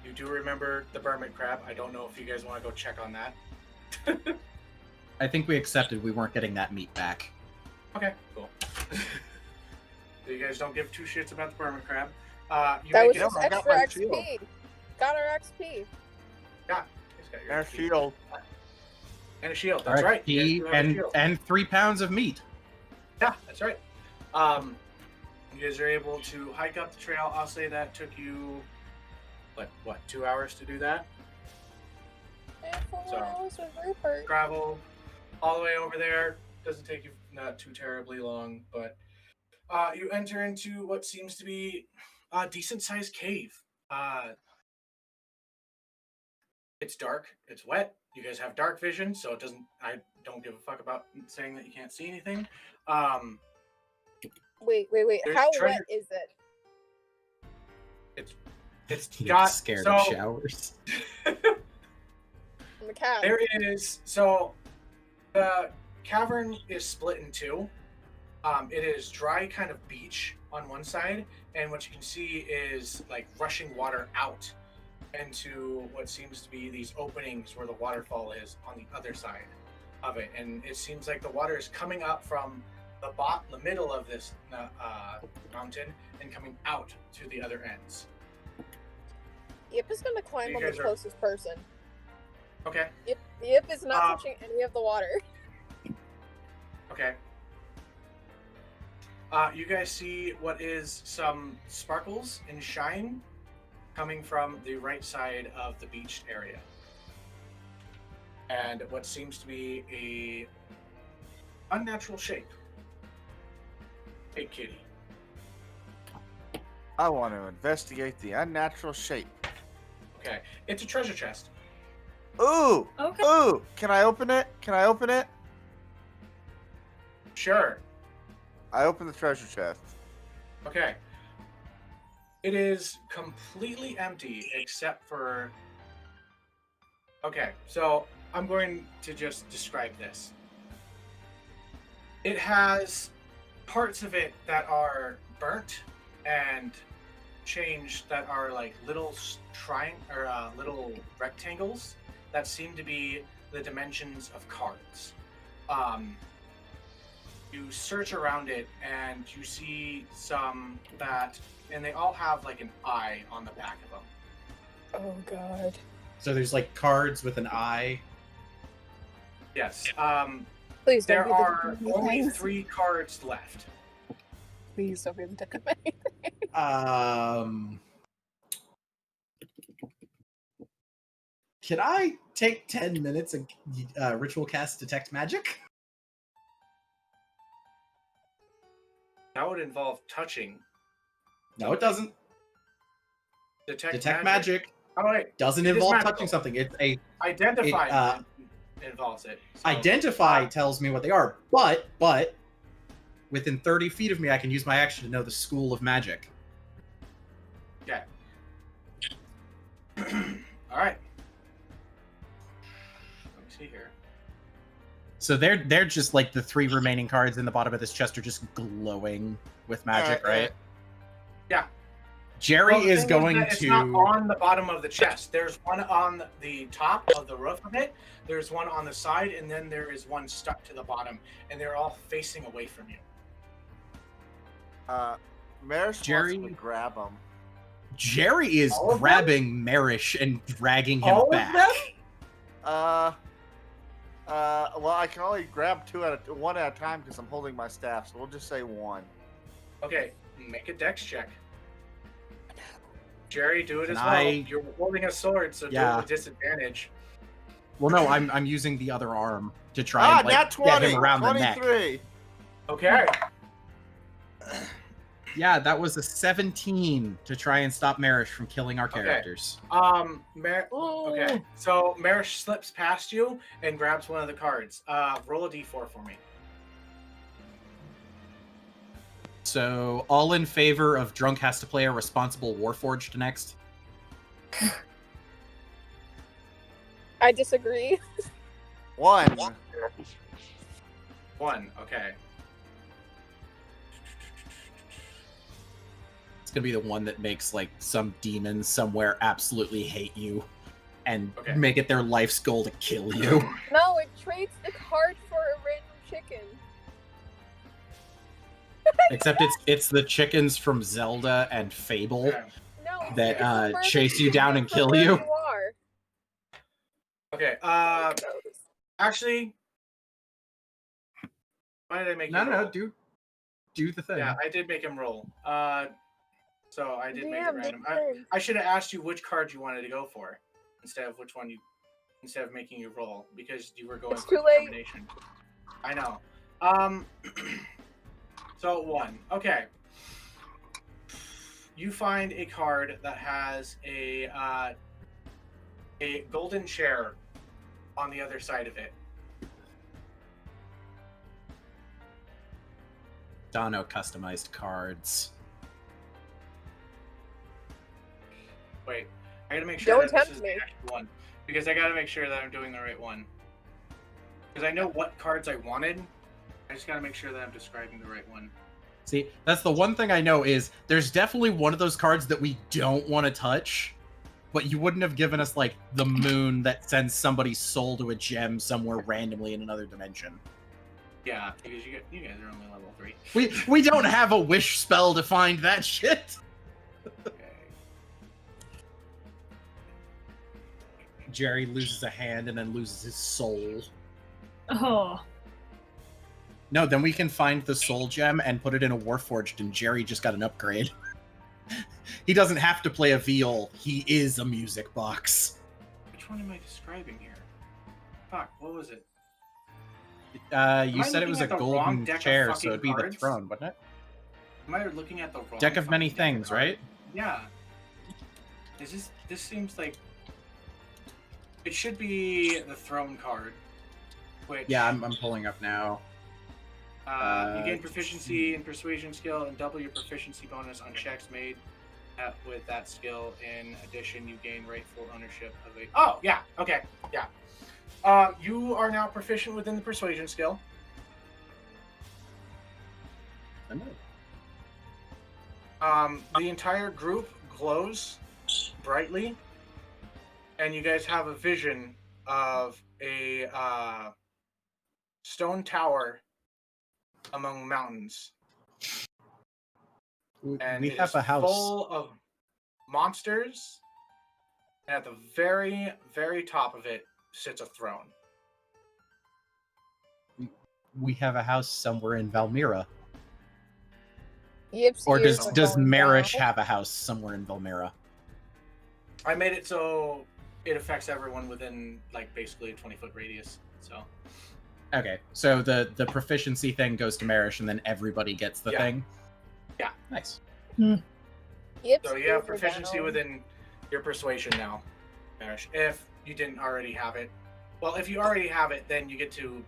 You do remember the Burmit crab. I don't know if you guys want to go check on that. I think we accepted we weren't getting that meat back. Okay, cool. So you guys don't give two shits about the Burmit crab. You That make was it- just I got extra my XP. shield. Got our XP. Yeah, he's got your And a XP. shield. And a shield. All That's right, right. You guys do have a and shield. and 3 pounds of meat. Yeah, that's right. You guys are able to hike up the trail. I'll say that took you, what 2 hours to do that? And 4 So- hours with Rupert. Travel all the way over there. Doesn't take you not too terribly long, but you enter into what seems to be a decent-sized cave. It's dark. It's wet. You guys have dark vision, so it doesn't. I don't give a fuck about saying that you can't see anything. Wait. There's How treasure- wet is it? It's You're got scared so of showers. The cat. there is so the cavern is split in two. It is dry kind of beach on one side, and what you can see is like rushing water out into what seems to be these openings where the waterfall is on the other side of it. And it seems like the water is coming up from the middle of this mountain and coming out to the other ends. Yip is gonna climb You on the guys are- closest person. Okay. Yip is not Um, touching any of the water. Okay. You guys see what is some sparkles and shine coming from the right side of the beached area. And what seems to be unnatural shape. Hey, kitty. I want to investigate the unnatural shape. Okay, it's a treasure chest. Ooh! Okay. Ooh! Can I open it? Can I open it? Sure. I open the treasure chest. Okay. It is completely empty except for... Okay, so I'm going to just describe this. It has parts of it that are burnt and changed that are like little little rectangles that seem to be the dimensions of cards. You search around it and you see some that, and they all have like an eye on the back of them. Oh god. So there's like cards with an eye. Yes. Please don't There be the are Deck of only Anything. 3 cards left. Please don't be the Deck of Anything. Can I take 10 minutes and ritual cast detect magic? That would involve touching. No, it doesn't. Detect magic Oh wait, doesn't it is involve magical. touching something. It's a Identify involves it. So, identify tells me what they are, but within 30 feet of me, I can use my action to know the school of magic. Okay. All right. Let me see here. So they're just like the 3 remaining cards in the bottom of this chest are just glowing with magic, right? Yeah. Jary Well, the is thing going that it's to. not on the bottom of the chest. There's one on the top of the roof of it. There's one on the side, and then there is one stuck to the bottom, and they're all facing away from you. Merish Jary- wants to grab him. Jary is All of them? grabbing Merish and dragging him All of back. them? Well, I can only grab one at a time because I'm holding my staff, so we'll just say 1. Okay, make a dex check. Jerry, do it Can as well. I- You're holding a sword, so do Yeah. it with disadvantage. Well, no, I'm using the other arm to try and like, nat 20! get him around the neck. 23! Okay. Yeah, that was a 17 to try and stop Merish from killing our characters. Okay. So Merish slips past you and grabs one of the cards. Roll a d4 for me. So, all in favor of Drunk has to play a responsible Warforged next? I disagree. 1. 1. Okay. It's gonna be the one that makes like some demons somewhere absolutely hate you and Okay. make it their life's goal to kill you. No, it trades the card for a random chicken. Except it's the chickens from Zelda and Fable Okay. No, that it's a further chase you down and from kill where you. you are. Okay. Actually, why did I make? No, you roll? do the thing. Yeah, I did make him roll. So I did make it Damn, random. Nick. I should have asked you which card you wanted to go for instead of instead of making you roll because you were going It's for too late. determination. I know. So 1. Okay. You find a card that has a golden chair on the other side of it. Dono customized cards. Wait, I gotta make sure Don't that this tempt is me. the actual one because I gotta make sure that I'm doing the right one. Because I know what cards I wanted. I just gotta make sure that I'm describing the right one. See, that's the one thing I know is there's definitely one of those cards that we don't want to touch, but you wouldn't have given us like the moon that sends somebody's soul to a gem somewhere randomly in another dimension. Yeah, because you guys are only level 3. We don't have a wish spell to find that shit. Okay. Jary loses a hand and then loses his soul. Oh. No, then we can find the soul gem and put it in a Warforged, and Jary just got an upgrade. He doesn't have to play a viol. He is a music box. Which one am I describing here? Fuck, what was it? You said it was a looking at the wrong golden deck of chair, so fucking it'd be the cards? throne, wouldn't it? Am I looking at the wrong Deck of many fucking deck of things, right? cards? Yeah. This seems like it should be the throne card. Which Yeah, I'm pulling up now. you gain proficiency in persuasion skill and double your proficiency bonus on checks made with that skill. In addition, you gain rightful ownership of a. Oh yeah, okay, yeah. You are now proficient within the persuasion skill. The entire group glows brightly, and you guys have a vision of a stone tower among mountains. And We it have is a house. full of monsters, and at the very, very top of it sits a throne. We have a house somewhere in VALMIRAH. Yip's Or ears does are does going Merish down. have a house somewhere in VALMIRAH? I made it so it affects everyone within, like, basically a 20-foot radius. So Okay, so the proficiency thing goes to Merish, and then everybody gets the Yeah. thing. Yeah. Nice. Yip's So you ears have are proficiency down. within your persuasion now, Merish. If you didn't already have it, well, if you already have it, then you get to,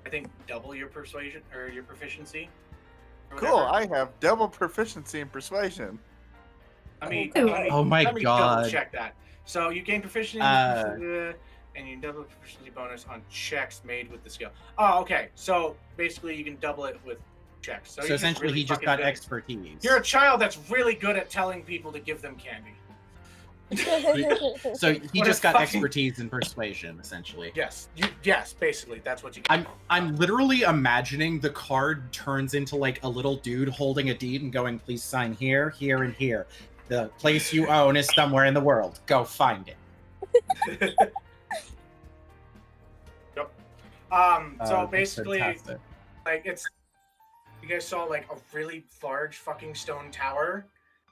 I think, double your persuasion or your proficiency. or Cool. whatever. I have double proficiency in persuasion. I mean, Oh. Oh my let me God. double check that. So you gain proficiency, and you double proficiency bonus on checks made with the skill. Oh, okay. So basically, you can double it with checks. So you're just essentially, really he just fucking got good. expertise. You're a child that's really good at telling people to give them candy. So he What just a got fucking- expertise in persuasion, essentially. Yes. Yes. Basically, that's what you get. I'm literally imagining the card turns into like a little dude holding a deed and going, "Please sign here, here, and here. The place you own is somewhere in the world. Go find it." Yep. That's So basically, fantastic. like you guys saw like a really large fucking stone tower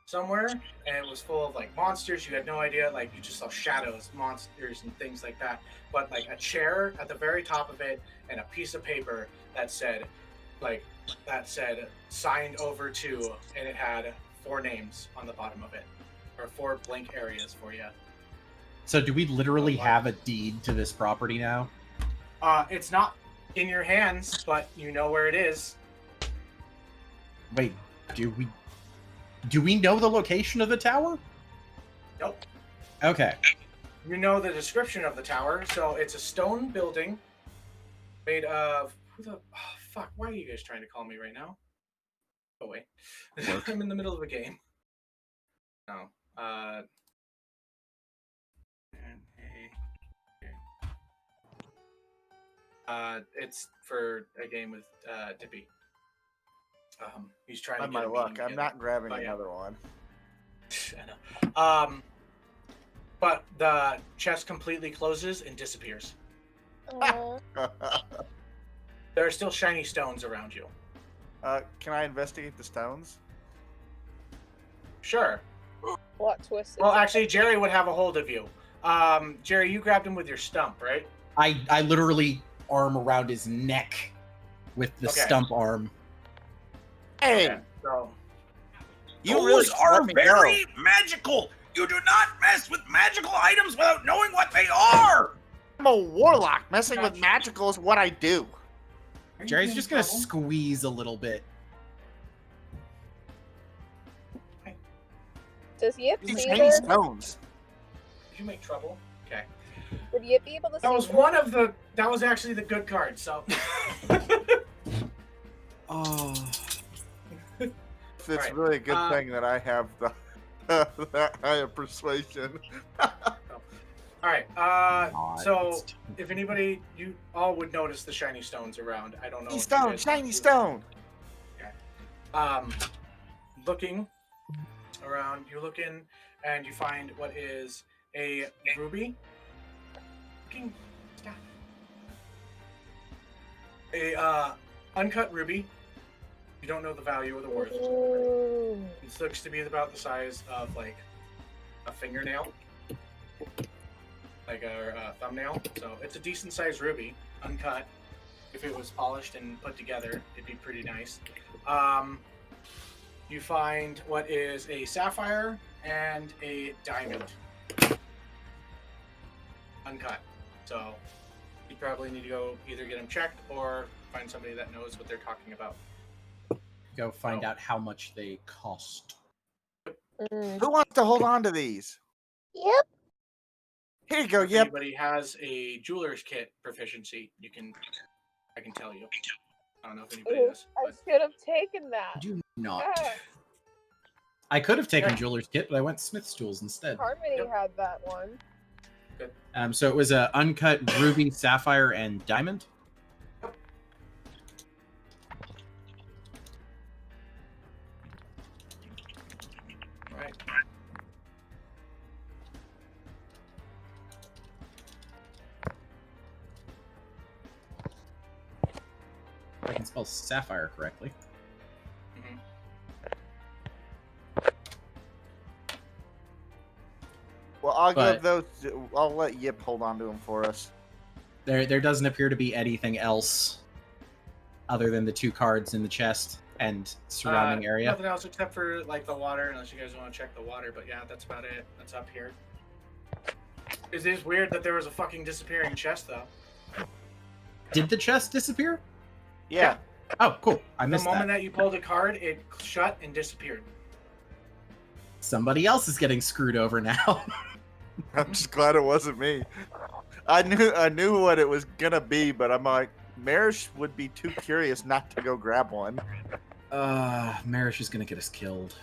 somewhere, and it was full of like monsters. You had no idea, like you just saw shadows, monsters, and things like that. But like a chair at the very top of it, and a piece of paper that said signed over to, and it had 4 names on the bottom of it, or 4 blank areas for you. So do we literally Oh, wow. have a deed to this property now? It's not in your hands, but you know where it is. Wait, do we know the location of the tower? Nope. Okay. You know the description of the tower, so it's a stone building made of fuck, why are you guys trying to call me right now? Oh wait. I'm in the middle of a game. No. It's for a game with Dippy. He's trying By to my get a luck, meeting I'm together. not grabbing But yeah. another one. I know. But the chest completely closes and disappears. Aw. There are still shiny stones around you. Can I investigate the stones? Sure. Plot twist. Well, actually, Jary would have a hold of you. Jary, you grabbed him with your stump, right? I literally arm around his neck with the Okay. stump arm. Hey, Okay, so you Those really are let me go. very magical. You do not mess with magical items without knowing what they are. I'm a warlock. Messing with Gotcha. magical is what I do. Are you Jerry's in just gonna trouble? squeeze a little bit. Does Yip These see shiny this? stones. Did you make trouble? Okay. Would Yip be able to see That was this? one of the. That was actually the good card. So. Oh. It's Alright, really a good thing that I have the that I have persuasion. All right. So if anybody, you all would notice the shiny stones around. I don't know. Shiny if you stone, guys shiny do. stone. Looking around, you look in and you find what is a ruby. Fucking stop. A uncut ruby. You don't know the value or the worth. Ooh. It looks to be about the size of like a fingernail, like a thumbnail. So it's a decent sized ruby, uncut. if it was polished and put together, it'd be pretty nice. You find what is a sapphire and a diamond. Uncut. So you probably need to go either get them checked or find somebody that knows what they're talking about. Go find out how much they cost. Who wants to hold on to these? Yep. Here you go. If Yep. anybody has a jeweler's kit proficiency, I can tell you. I don't know if anybody Ooh, does. I But should have taken that. Do not. Ah, I could have taken Yeah. jeweler's kit, but I went Smith's tools instead. Harmony Yep. had that one. So it was a uncut ruby, sapphire, and diamond. right. If I can spell sapphire correctly. Mhm. Well, I'll But- give those. I'll let Yip hold on to them for us. There doesn't appear to be anything else other than the 2 cards in the chest and surrounding area. Nothing else except for like the water, unless you guys want to check the water. But yeah, that's about it. That's up here. It is weird that there was a fucking disappearing chest, though. Did the chest disappear? Yeah. Oh, cool. I The missed moment that. that you pulled a card, it shut and disappeared. Somebody else is getting screwed over now. I'm just glad it wasn't me. I knew what it was gonna be, but I'm like, Merish would be too curious not to go grab one. Merish is gonna get us killed.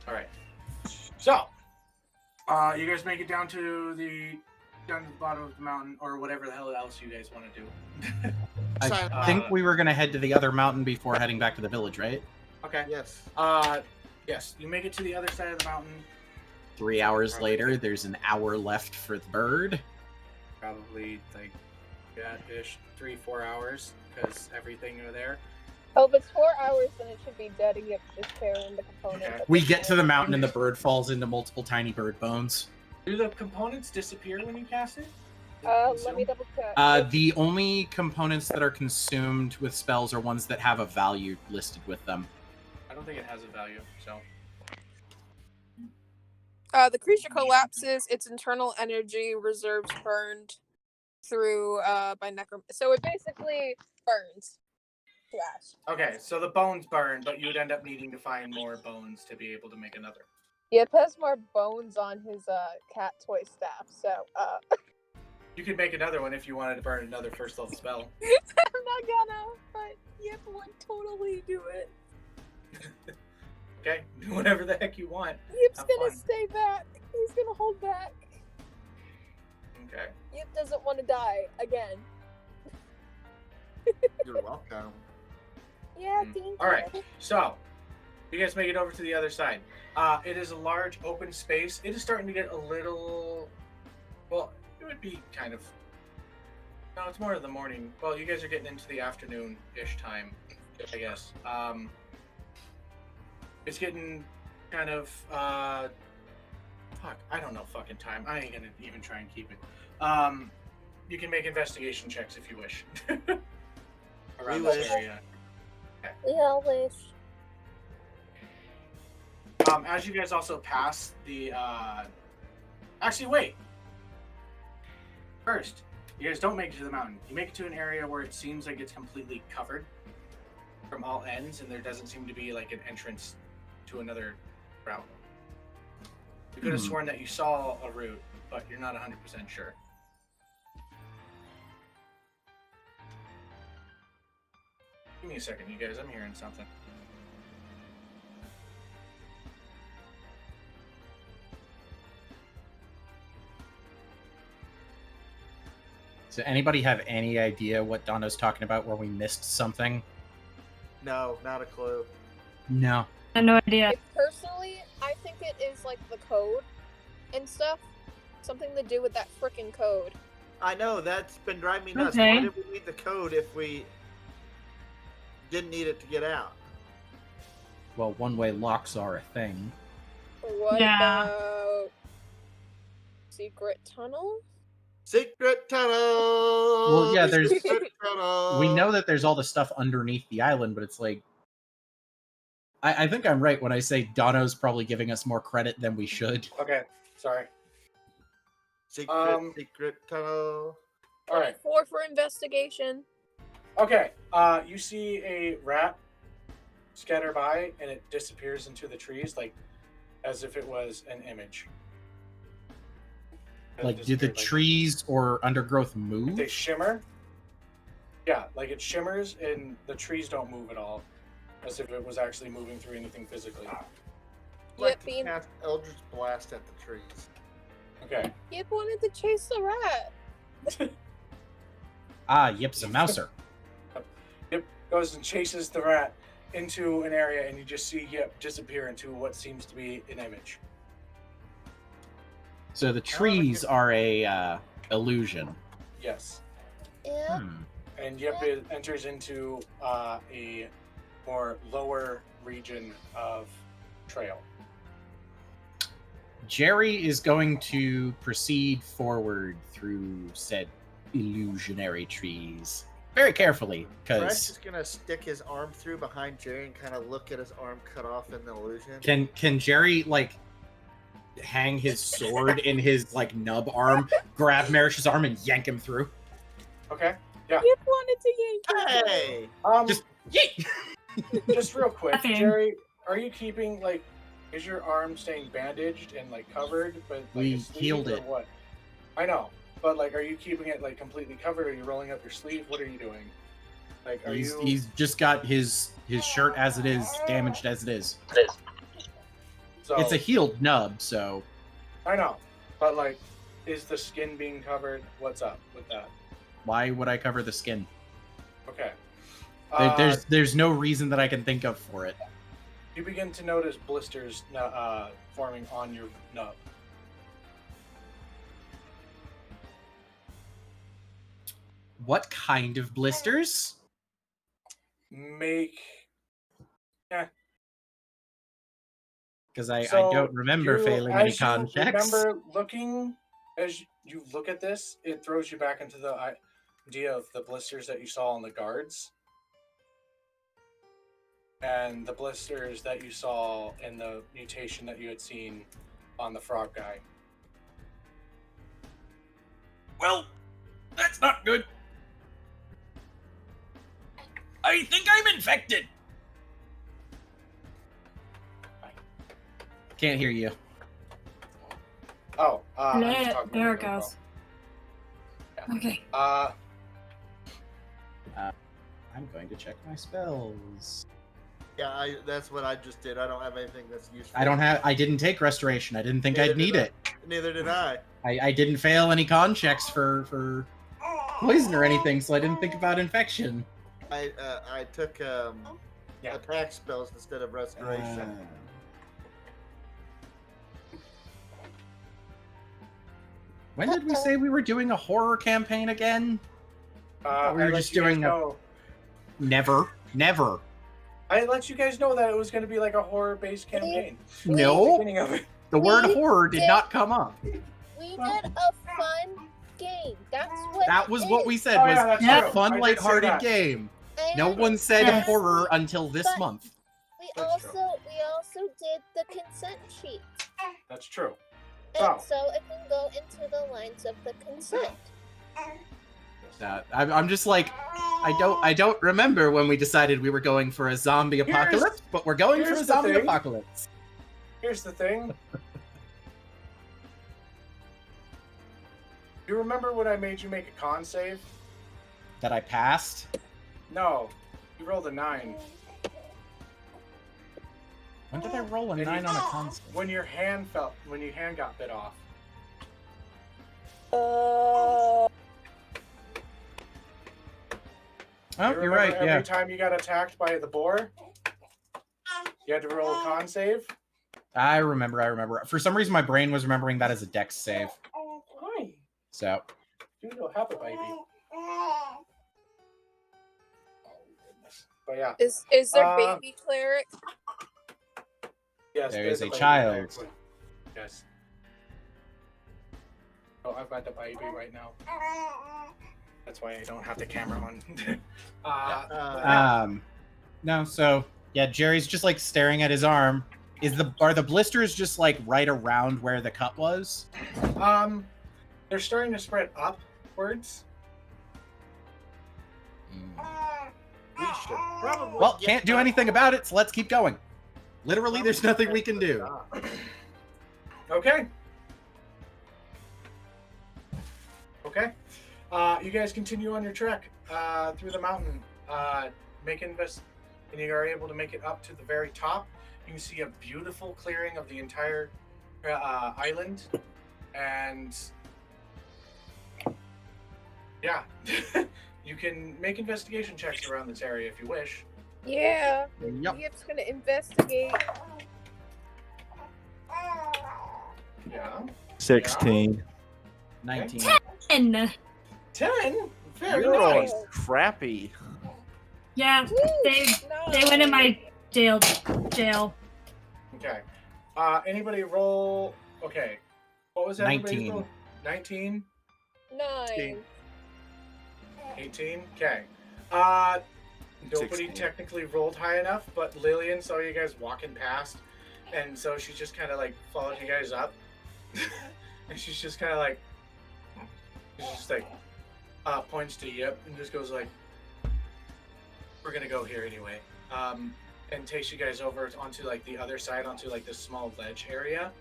All right. So, you guys make it down to the bottom of the mountain, or whatever the hell else you guys want to do. I Silent think mountain. we were gonna head to the other mountain before heading back to the village, right? Okay. Yes. Yes, you make it to the other side of the mountain. 3 hours later, there's an hour left for the bird. Probably like ish 3-4 hours, because everything over there. Oh, if it's 4 hours, then it should be dead and you have to just carry the component. Okay. We get to the mountain and the bird falls into multiple tiny bird bones. Do the components disappear when you cast it? Let me double check. The only components that are consumed with spells are ones that have a value listed with them. I don't think it has a value, so. The creature collapses, its internal energy reserves burned through by necrom. So it basically burns. Slash. Okay, so the bones burn, but you would end up needing to find more bones to be able to make another. Yep, has more bones on his cat toy staff. So You could make another one if you wanted to burn another first level spell. I'm not gonna, but Yep would totally do it. Okay, do whatever the heck you want. Yip's Have gonna fun. stay back. He's gonna hold back. Okay. Yip doesn't want to die again. You're welcome. Yeah, thank you. All right, so you guys make it over to the other side. It is a large open space. It is starting to get a little. Well, it would be kind of. No, it's more of the morning. Well, you guys are getting into the afternoon-ish time, I guess. It's getting kind of. Fuck, I don't know fucking time. I ain't gonna even try and keep it. You can make investigation checks if you wish. Around We this wish. area. We all wish. As you guys also pass the, actually, wait. First, you guys don't make it to the mountain. You make it to an area where it seems like it's completely covered from all ends, and there doesn't seem to be like an entrance to another route. You could have sworn that you saw a route, but you're not 100% sure. Give me a second, you guys. I'm hearing something. So anybody have any idea what Donna's talking about where we missed something? No, not a clue. No. I have no idea. Personally, I think it is like the code and stuff. Something to do with that frickin' code. I know, that's been driving me nuts. Okay. Why did we need the code if we didn't need it to get out? Well, one-way locks are a thing. What Yeah. about secret tunnel? Secret tunnel. Well, yeah, there's- Secret tunnel. We know that there's all the stuff underneath the island, but it's like, I think I'm right when I say Dono's probably giving us more credit than we should. Okay, sorry. Secret tunnel. All right. 4 for investigation. Okay. You see a rat scatter by, and it disappears into the trees, like as if it was an image. Like, do the trees or undergrowth move? They shimmer. Yeah, like it shimmers, and the trees don't move at all, as if it was actually moving through anything physically. Yep, Bean. Cast Eldritch Blast at the trees. Okay. Yip wanted to chase the rat. Yip's a mouser. Yip goes and chases the rat into an area, and you just see Yip disappear into what seems to be an image. So the trees are a illusion. Yes. Yeah. And Yip enters into a more lower region of trail. Jary is going to proceed forward through said illusionary trees very carefully, Rex because is gonna stick his arm through behind Jerry and kind of look at his arm cut off in the illusion. can Jary like hang his sword in his like nub arm, grab Merish's arm, and yank him through? Okay. Yeah. Yip wanted to yank him. Hey! Just yeet! Just real quick, Nothing. Jerry, are you keeping like? Is your arm staying bandaged and like covered, but like, We a sleeve, healed or it. What? I know, but like, are you keeping it like completely covered? Are you rolling up your sleeve? What are you doing? Like, are you? He's just got his shirt as it is, damaged as it is. So, It's a healed nub, so I know, but like, is the skin being covered? What's up with that? why would I cover the skin? Okay. There's no reason that I can think of for it. You begin to notice blisters forming on your nub. What kind of blisters? Make. Because I So, don't remember you- failing any as you con checks. Remember looking as you look at this, it throws you back into the idea of the blisters that you saw on the guards, and the blisters that you saw in the mutation that you had seen on the frog guy. Well, that's not good. I think I'm infected. Can't hear you. Oh, I'm just Nah, talking there to it the goes. phone. Okay. I'm going to check my spells. Yeah, that's what I just did. I don't have anything that's useful. I didn't take restoration. I didn't think Neither I'd need did I. it. Neither did I. I didn't fail any con checks for poison or anything, so I didn't think about infection. I took attack spells instead of restoration. When did we say we were doing a horror campaign again? We were I let just you guys doing know. Never. I let you guys know that it was going to be like a horror-based campaign. No, Beginning of it. the word We horror did did- not come up. We did a fun game. That's what That it was what is. we said Oh, was yeah, that's Yeah. true. a fun, I did say lighthearted that. game. And No one said Yes. horror until this But- month. we That's true. also did the consent sheet. That's true. And Oh. so it can go into the lines of the consent. I'm just like, I don't remember when we decided we were going for a zombie apocalypse, but we're going for here's a the zombie thing. apocalypse. Here's the thing. You remember when I made you make a con save? That I passed. No. You rolled a 9. When did I roll a And 9 you- on a console? When your hand got bit off. Oh, You you're remember right. Every Yeah, time you got attacked by the boar, you had to roll a con save. I remember. For some reason, my brain was remembering that as a dex save. Hi. So You don't have a baby. But yeah. Is there Uh, baby cleric? Yes. There there's is a baby child. there. Yes. Oh, I've got the baby right now. That's why I don't have the camera on. No, so yeah, Jerry's just like staring at his arm. Are the blisters just like right around where the cut was? They're starting to spread upwards. We should probably. Well, can't do anything about it, so let's keep going. Literally, there's nothing we can do. Okay. Okay. You guys continue on your trek through the mountain. And you are able to make it up to the very top. You can see a beautiful clearing of the entire island, and yeah, you can make investigation checks around this area if you wish. Yeah. Yep. Yip's gonna investigate. Yeah. 16. 19. 10. 10. Very You're all nice. crappy. Yeah, they went in my jail. Okay. Anybody roll? Okay. What was that? 19. 19. 9. 18. Okay. Nobody 16. technically rolled high enough, but Lillian saw you guys walking past, and so she just kind of like followed you guys up, and she's just kind of like, points to Yip and just goes like, "We're gonna go here anyway," and takes you guys over onto like the other side, onto like this small ledge area,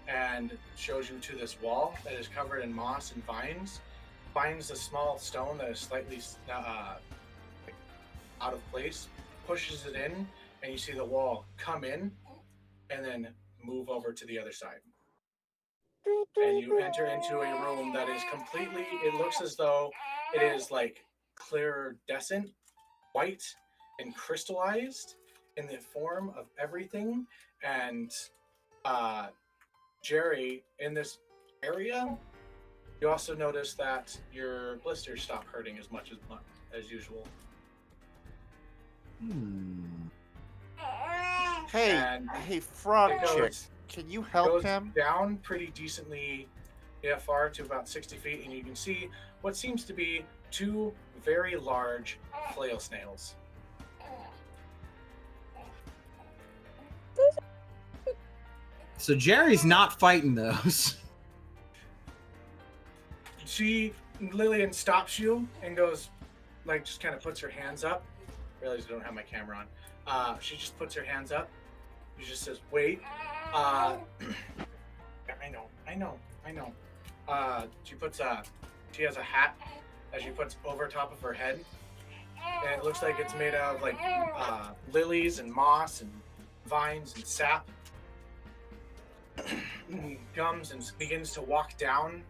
and shows you to this wall that is covered in moss and vines. Finds a small stone that is slightly out of place, pushes it in, and you see the wall come in and then move over to the other side. And you enter into a room that is completely, it looks as though it is like clear-descent, white, and crystallized in the form of everything. And Jary, in this area, you also notice that your blisters stop hurting as much as usual. Hey, frog chick, can you help him? Down pretty decently, far to about 60 feet, and you can see what seems to be 2 very large flail snails. So Jerry's not fighting those. Lillian stops you and goes, like, just kind of puts her hands up. I realize I don't have my camera on. She just puts her hands up. She just says, "Wait." I know. She has a hat that she puts over top of her head, and it looks like it's made out of like lilies and moss and vines and sap. Comes and begins to walk down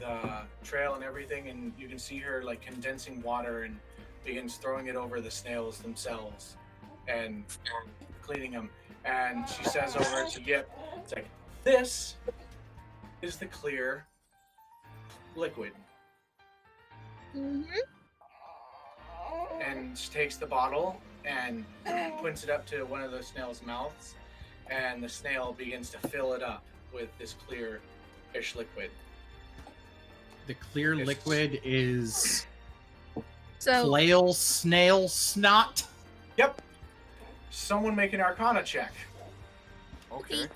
the trail and everything, and you can see her like condensing water and begins throwing it over the snails themselves and cleaning them. And she says over to Yip, it's like, "This is the clear liquid." Mm-hmm. And she takes the bottle and points it up to one of the snail's mouths, and the snail begins to fill it up with this clear-ish liquid. The clear liquid is So flail snail snot. Yep. Someone make an Arcana check. Okay.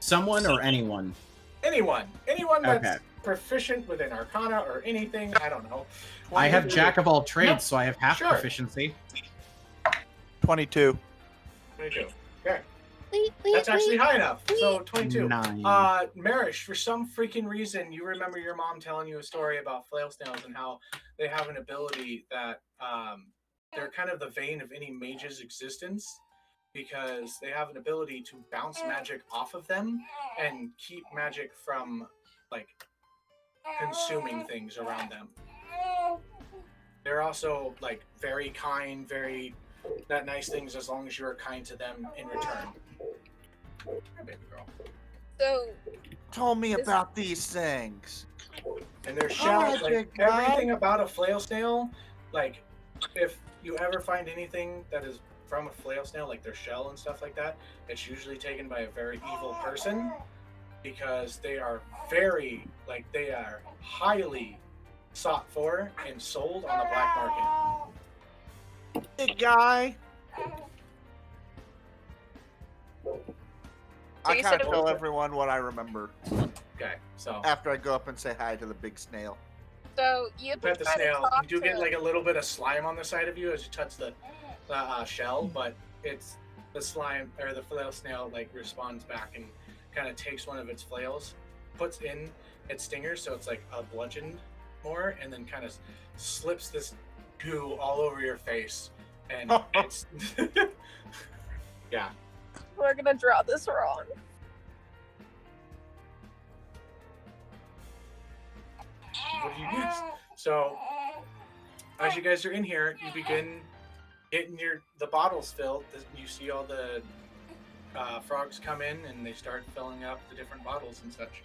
Someone or anyone? Anyone that's Okay. proficient with an Arcana or anything. I don't know. I have Jack of all trades, No. so I have half Sure. proficiency. 22. 22. Okay. That's actually high enough. So 22. 9. Merish, for some freaking reason, you remember your mom telling you a story about flail snails and how they have an ability that they're kind of the vein of any mage's existence, because they have an ability to bounce magic off of them and keep magic from like consuming things around them. They're also like very kind, very that nice things as long as you're kind to them in return. Hi, baby girl. So Tell me about these things. And their shells, like big guy. everything about a flail snail, like if you ever find anything that is from a flail snail, like their shell and stuff like that, it's usually taken by a very evil person. because they are very, like, they are highly sought for and sold on the black market. Big guy. I you kind said of it tell was- everyone what I remember Okay, so after I go up and say hi to the big snail. So you pet the try to snail. talk You do get to- like a little bit of slime on the side of you as you touch the shell, but it's the slime or the flail snail like responds back and kind of takes one of its flails, puts in its stinger, so it's like a bludgeoned more, and then kind of slips this goo all over your face, and it's yeah. We're gonna draw this wrong. What do you guess? So, as you guys are in here, you begin getting the bottles filled. You see all the frogs come in, and they start filling up the different bottles and such.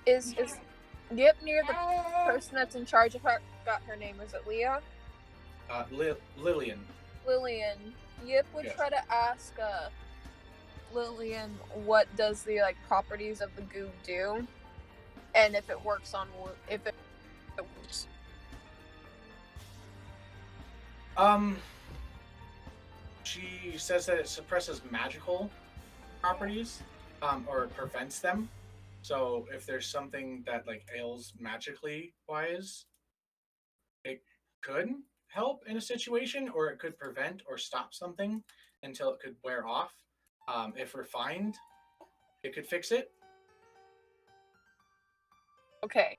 Is Yip near the person that's in charge of her? Got her name? Is it Leah? Lillian. Lillian. Yip would Yes. try to ask Lillian what does the like properties of the goo do, and if it works on if it works. She says that it suppresses magical properties, or prevents them. So if there's something that like ails magically wise, it could help in a situation, or it could prevent or stop something until it could wear off. If refined, it could fix it. Okay.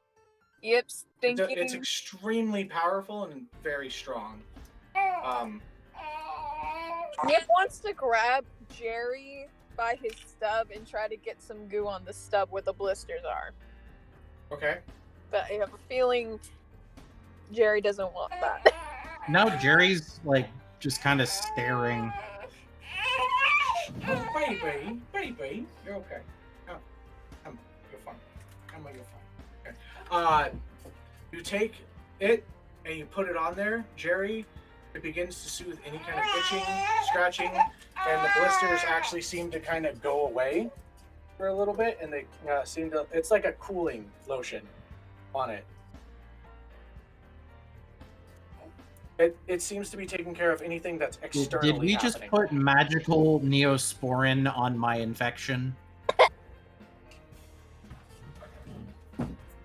Yip's thinking. It's extremely powerful and very strong. Yip wants to grab Jary by his stub and try to get some goo on the stub where the blisters are. Okay. But I have a feeling Jary doesn't want that. Now Jerry's like just kind of staring. Oh, baby, you're okay. Oh, you're fine. You're fine. Okay. You take it and you put it on there, Jary. It begins to soothe any kind of itching, scratching, and the blisters actually seem to kind of go away for a little bit, and they seem to. It's like a cooling lotion on it. It seems to be taking care of anything that's externally Did we just happening. put magical Neosporin on my infection?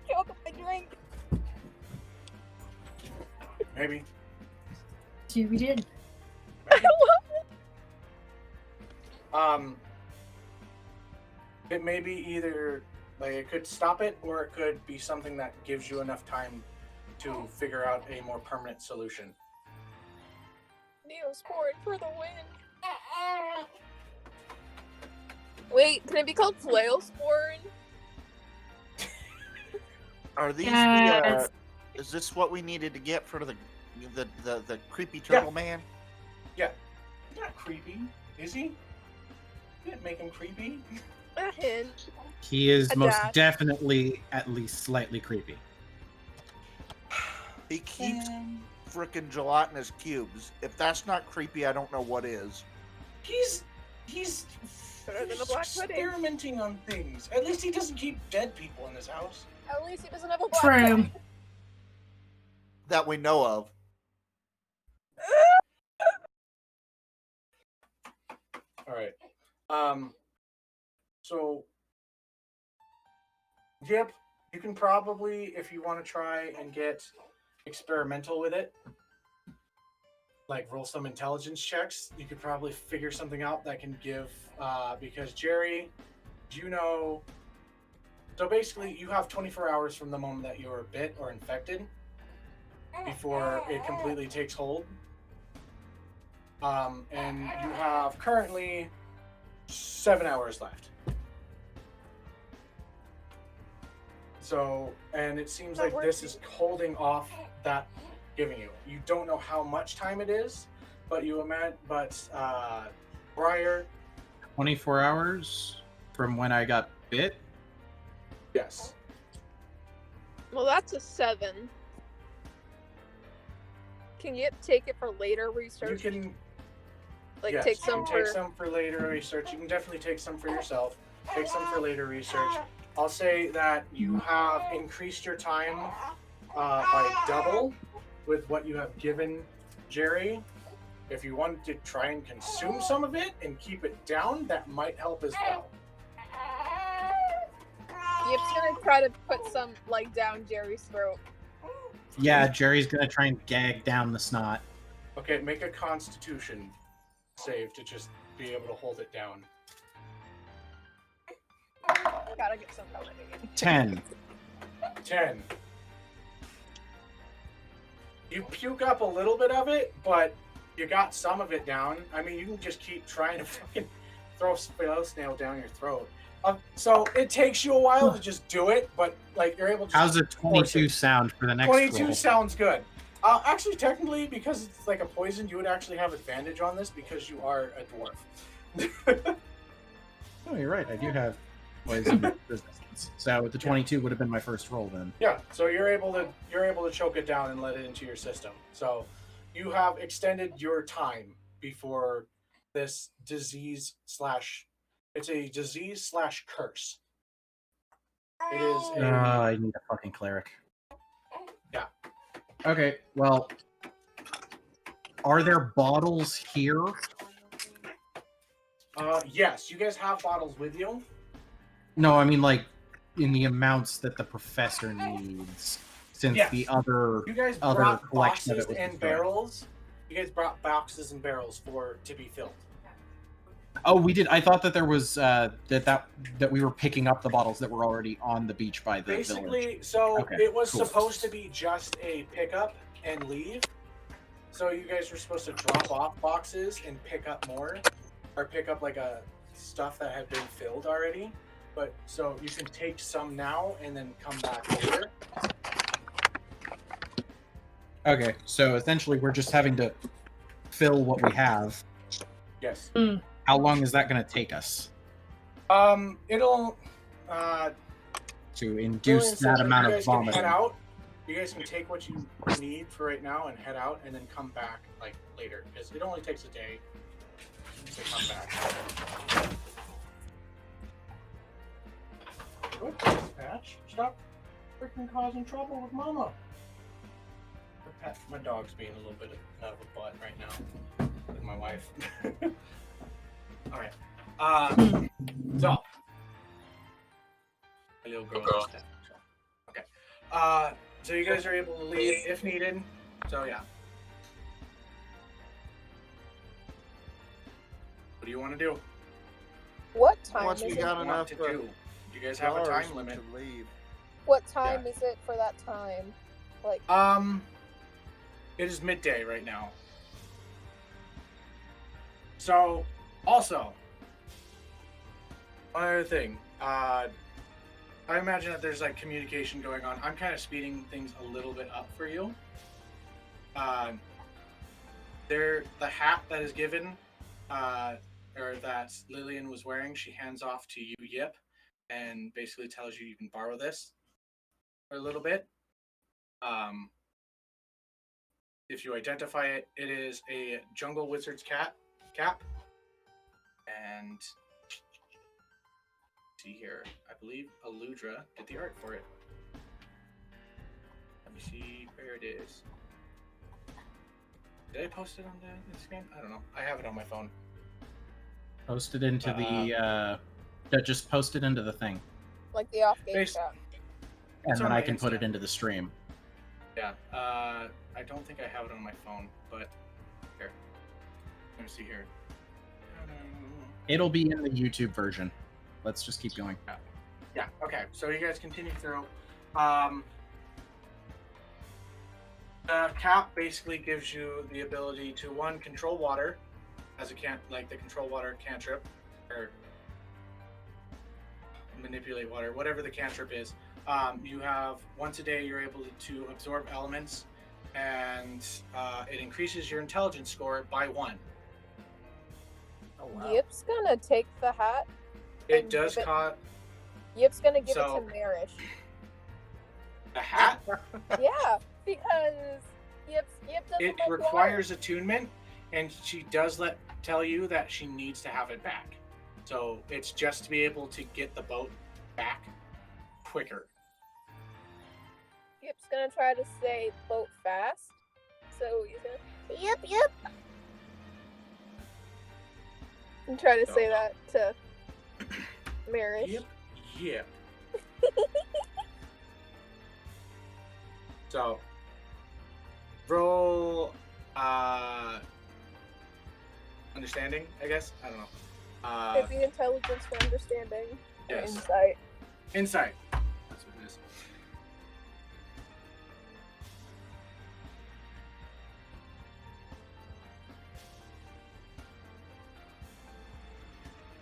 Choke my drink. Maybe. Yeah, we did. It may be either like it could stop it, or it could be something that gives you enough time to figure out a more permanent solution. Neosporin for the win. Wait, can it be called Flailsporin? Are these Yes. is this what we needed to get for the creepy turtle man? Yeah. He's not creepy, is he? You didn't make him creepy. A hint. He is A most dash. definitely at least slightly creepy. He keeps frickin' gelatinous cubes. If that's not creepy, I don't know what is. He's Better than a black pudding. experimenting on things. At least he doesn't keep dead people in his house. At least he doesn't have a black True. pudding. That we know of. All right. So, yep, you can probably, if you want to try and get experimental with it, like roll some intelligence checks, you could probably figure something out that can give, because Jary, do you know, so basically you have 24 hours from the moment that you are bit or infected before it completely takes hold. And you have currently 7 hours left. So, and it seems like this is holding off that giving you. You don't know how much time it is, but Briar, 24 hours from when I got bit. yes. Well, that's a 7. Can you take it for later research? You can Like yes, take you some can for. take some for later research. You can definitely take some for yourself. Take some for later research. I'll say that you have increased your time by double with what you have given Jary. If you wanted to try and consume some of it and keep it down, that might help as well. Yip's gonna try to put some like down Jerry's throat. Yeah, Jerry's gonna try and gag down the snot. Okay, make a Constitution save to just be able to hold it down. Gotta get some going. 10. 10. You puke up a little bit of it, but you got some of it down. I mean, you can just keep trying to fucking throw snail down your throat. So it takes you a while to just do it, but like you're able to. How's a 22 sound for the next 22 roll? sounds good. Actually, technically, because it's like a poison, you would actually have advantage on this because you are a dwarf. Oh, you're right. I do have poison resistance. So the 22 would have been my first roll then. Yeah, so you're able to choke it down and let it into your system. So you have extended your time before this disease / it's a disease / curse. It is I need a fucking cleric. Yeah. Okay, well, are there bottles here? Yes, you guys have bottles with you. No, I mean like in the amounts that the professor needs, since Yes. the other You guys other brought collection of boxes it was and destroyed. barrels. You guys brought boxes and barrels to be filled. Oh, we did. I thought that there was that we were picking up the bottles that were already on the beach by the Basically, village. so Okay, it was cool. supposed to be just a pickup and leave. So you guys were supposed to drop off boxes and pick up more, or pick up like a stuff that had been filled already. But so you can take some now and then come back later. Okay, so essentially we're just having to fill what we have. Yes. How long is that going to take us It'll to induce that amount you of guys can vomiting? head out. You guys can take what you need for right now and head out, and then come back like later because it only takes a day to come back. What, Patch? Stop freaking causing trouble with Mama. My dog's being a little bit of a butt right now with my wife. All right. So. My little girl. Okay. So you guys are able to leave if needed. So yeah. What do you want to do? What time Once is we it? got What enough to do? You guys have a dollars time limit. to leave. What time is it for that time? Like It is midday right now. So, also, one other thing. I imagine that there's like communication going on. I'm kind of speeding things a little bit up for you. The hat that is given, or that Lillian was wearing, she hands off to you, Yip, and basically tells you can borrow this for a little bit. If you identify it, it is a Jungle Wizard's cap. And see here, I believe Aludra did the art for it. Let me see where it is. Did I post it on the Instagram? I don't know. I have it on my phone. Post it into just post it into the thing, like the off game Bas- chat. and It's then on I my can put it Insta. into the stream. Yeah. I don't think I have it on my phone, but here. Let me see here. It'll be in the YouTube version. Let's just keep going. Yeah, okay. So you guys continue through. The cap basically gives you the ability to, one, control water as a like the control water cantrip, or manipulate water, whatever the cantrip is. You have, once a day, you're able to absorb elements, and it increases your intelligence score by 1. Oh wow. Yip's gonna take the hat. It And does give it- cost Yip's gonna give So- it to Merish. a hat. Yeah, because Yip doesn't It like requires attunement, and she does tell you that she needs to have it back. So it's just to be able to get the boat back quicker. Yip's gonna try to say boat fast. So he's gonna yip. And try to say that to Merish. Yep. So roll understanding, I guess. I don't know. It'd be intelligence for understanding. Or Yes. insight. Insight. That's what it is.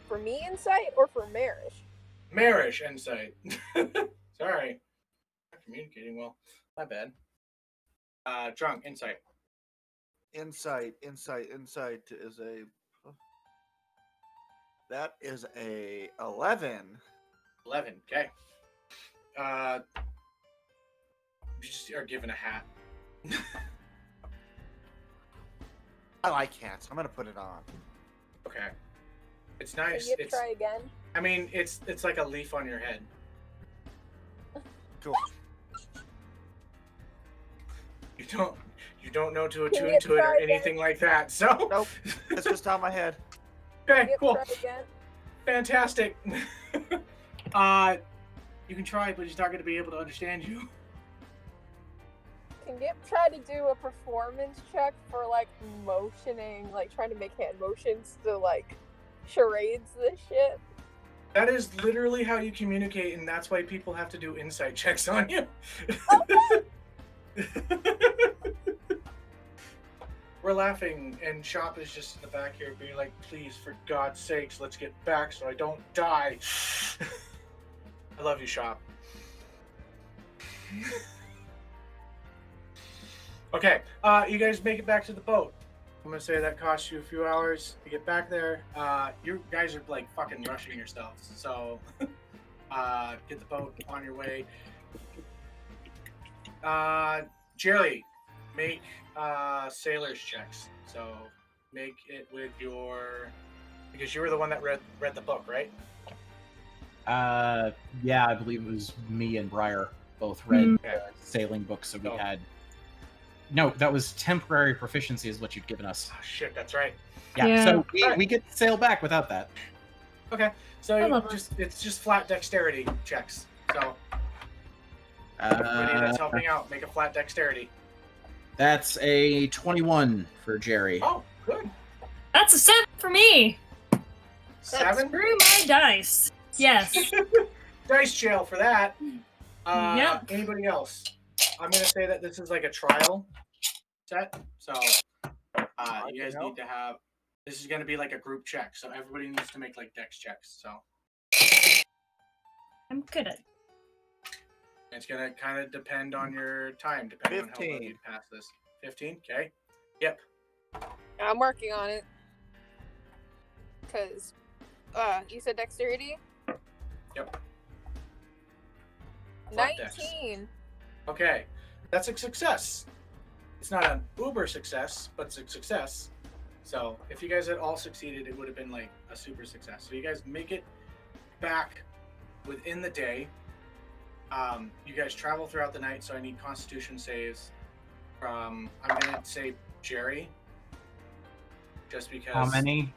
For me, insight, or for Merish? Merish insight. Sorry. Not communicating well. My bad. Drunk insight. Insight is a. That is a 11. 11. Okay. You just are given a hat. I like hats. I'm gonna put it on. Okay. It's nice. Can you It's. try again? I mean, it's like a leaf on your head. Cool. You don't know to Can attune you to it or try again? anything like that. So. Nope. It's just on my head. Okay. Can you Cool. try again? Fantastic. You can try, but he's not going to be able to understand you. Can Gip try to do a performance check for like motioning, like trying to make hand motions to like charades this shit? That is literally how you communicate, and that's why people have to do insight checks on you. We're laughing, and Shop is just in the back here being like, please, for God's sakes, let's get back so I don't die. I love you, Shop. Okay, you guys make it back to the boat. I'm gonna say that costs you a few hours to get back there. You guys are like fucking rushing yourselves, so get the boat on your way. Jary, make sailor's checks. So make it with your, because you were the one that read the book, right? Yeah, I believe it was me and Briar both read Okay. sailing books, so we Oh. had. No, that was temporary proficiency, is what you'd given us. Oh, shit, that's right. Yeah, Yeah. so we get to sail back without that. Okay, so I you love it's just flat dexterity checks. So anybody that's helping out, make a flat dexterity. That's a 21 for Jary. Oh, good. That's a 7 for me. 7? Screw my dice. Yes. Dice jail for that. Yep. Anybody else? I'm gonna say that this is like a trial set, so you guys need to have. This is gonna be like a group check, so everybody needs to make like dex checks. So I'm good at. it's gonna kind of depend on your time, depending on how well 15. you pass this. 15. Okay. Yep. I'm working on it. Cause, you said dexterity? Yep. Flat dex. 19. Okay, that's a success. It's not an uber success, but it's a success. So if you guys had all succeeded, it would have been like a super success. So you guys make it back within the day. You guys travel throughout the night, so I need Constitution saves from, I'm gonna say Jary, just because. How many?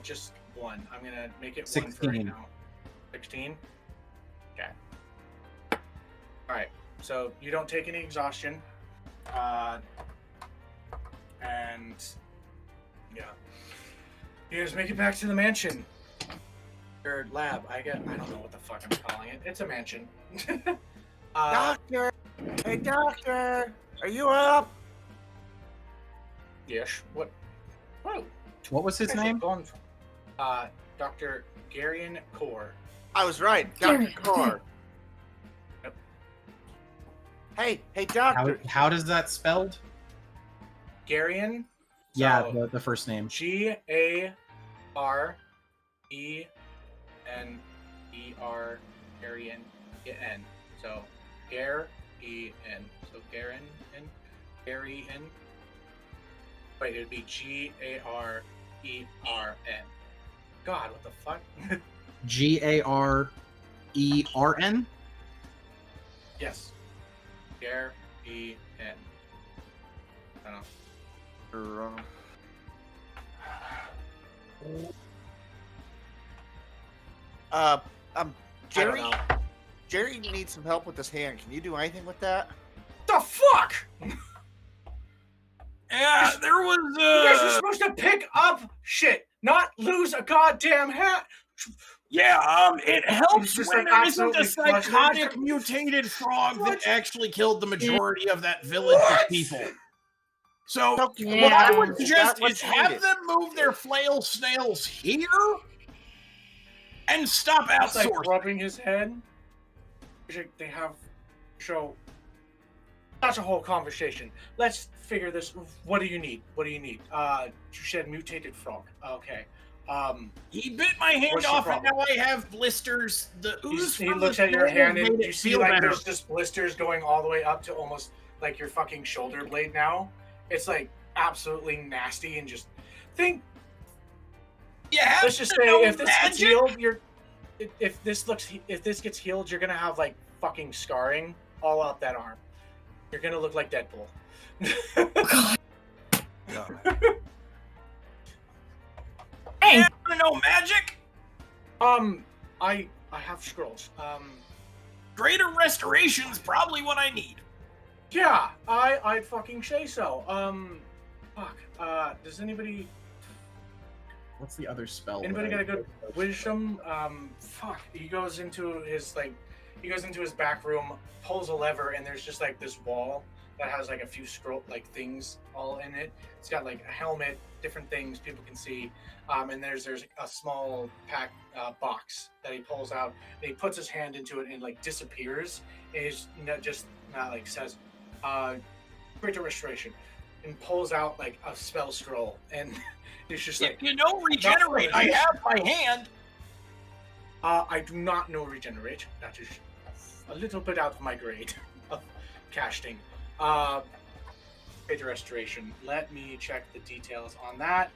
Just one. I'm gonna make it 16. one for right now. 16. Okay. All right. So you don't take any exhaustion, and yeah, you guys make it back to the mansion or lab. I don't know what the fuck I'm calling it. It's a mansion. Doctor! Hey, doctor! Are you up? Yes. What? Whoa. What was his Guys are name? gone. Dr. Garian Core. I was right. Dr. Gary, Core. Yep. Hey, doctor. How does that spelled? Garian. Yeah, So, the first name. Garener. Garian. N. So Garen. So Garen. Wait, it would be Garin. God, what the fuck? Gareren. Yes. Garen. I don't know. Jary. I don't know. Jary needs some help with his hand. Can you do anything with that? The fuck? Yeah, there was. You guys are supposed to pick up shit, not lose a goddamn hat. Yeah, it helps just, when like, there isn't a absolutely flustered. psychotic mutated frog that actually killed the majority of that village of people. So, what I would suggest is have them move their flail snails here and stop Just, like, outsourcing. rubbing his head. They have show. That's a whole conversation. Let's figure this. What do you need? What do you need? You said mutated frog. Okay. He bit my hand What's the off, and problem? now I have blisters. The ooze He from looks the at your snail hand made and it you see feel like better. there's just blisters going all the way up to almost like your fucking shoulder blade now. It's like absolutely nasty and just think. Yeah. Let's just say if this gets healed, if this gets healed, you're gonna have like fucking scarring all up that arm. You're gonna look like Deadpool. Hey. You know magic? I have scrolls. Greater restoration's probably what I need. Yeah, I'd fucking say so. Fuck. Does anybody What's the other spell? got a good wisdom? Fuck. He goes into his back room, pulls a lever, and there's just like this wall that has like a few scroll like things all in it. It's got like a helmet, different things people can see. And there's a small pack box that he pulls out, and he puts his hand into it and like disappears. And he's not like says, "Greater restoration," and pulls out like a spell scroll, and it's just like, regenerate. I have my hand. I do not know regenerate. That is a little bit out of my grade of casting. Greater restoration. Let me check the details on that.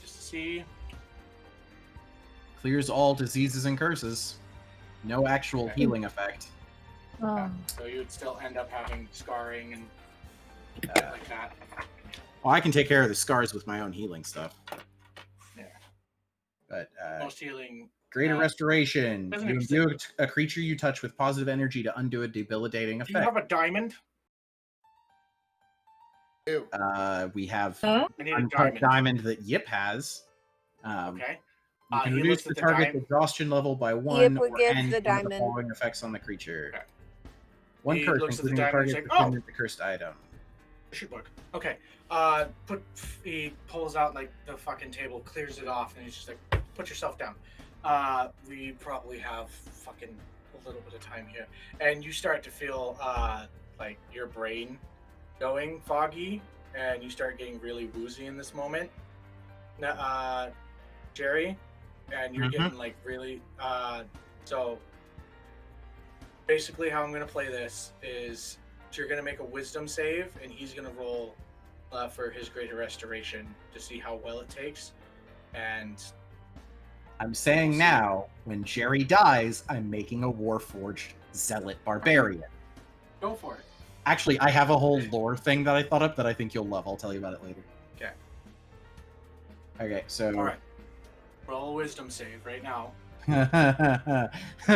Just to see. Clears all diseases and curses. No actual healing effect. Oh. So you would still end up having scarring and like that. Well, I can take care of the scars with my own healing stuff. Yeah. But Most healing. greater restoration. doesn't You exist. imbue a creature you touch with positive energy to undo a debilitating Do you effect. have a diamond? We have I need a uncut diamond. diamond that Yip has. Okay. You can He reduce looks the at the target's diamond. exhaustion level by Yip one would or give end the one of the diamond. following effects on the creature. Okay. One He curse, looks at the including the diamond and target's he's like, dependent the cursed item. Should work. Okay. He pulls out like the fucking table, clears it off, and he's just like, put yourself down. We probably have fucking a little bit of time here. And you start to feel like your brain going foggy, and you start getting really woozy in this moment. Jary, and you're getting like really so basically how I'm gonna play this is you're gonna make a wisdom save, and he's gonna roll for his greater restoration to see how well it takes. And I'm saying now, when Jary dies, I'm making a Warforged Zealot Barbarian. go for it. Actually, I have a whole lore thing that I thought up that I think you'll love. I'll tell you about it later. Okay. Okay, so... All right. Roll a wisdom save right now.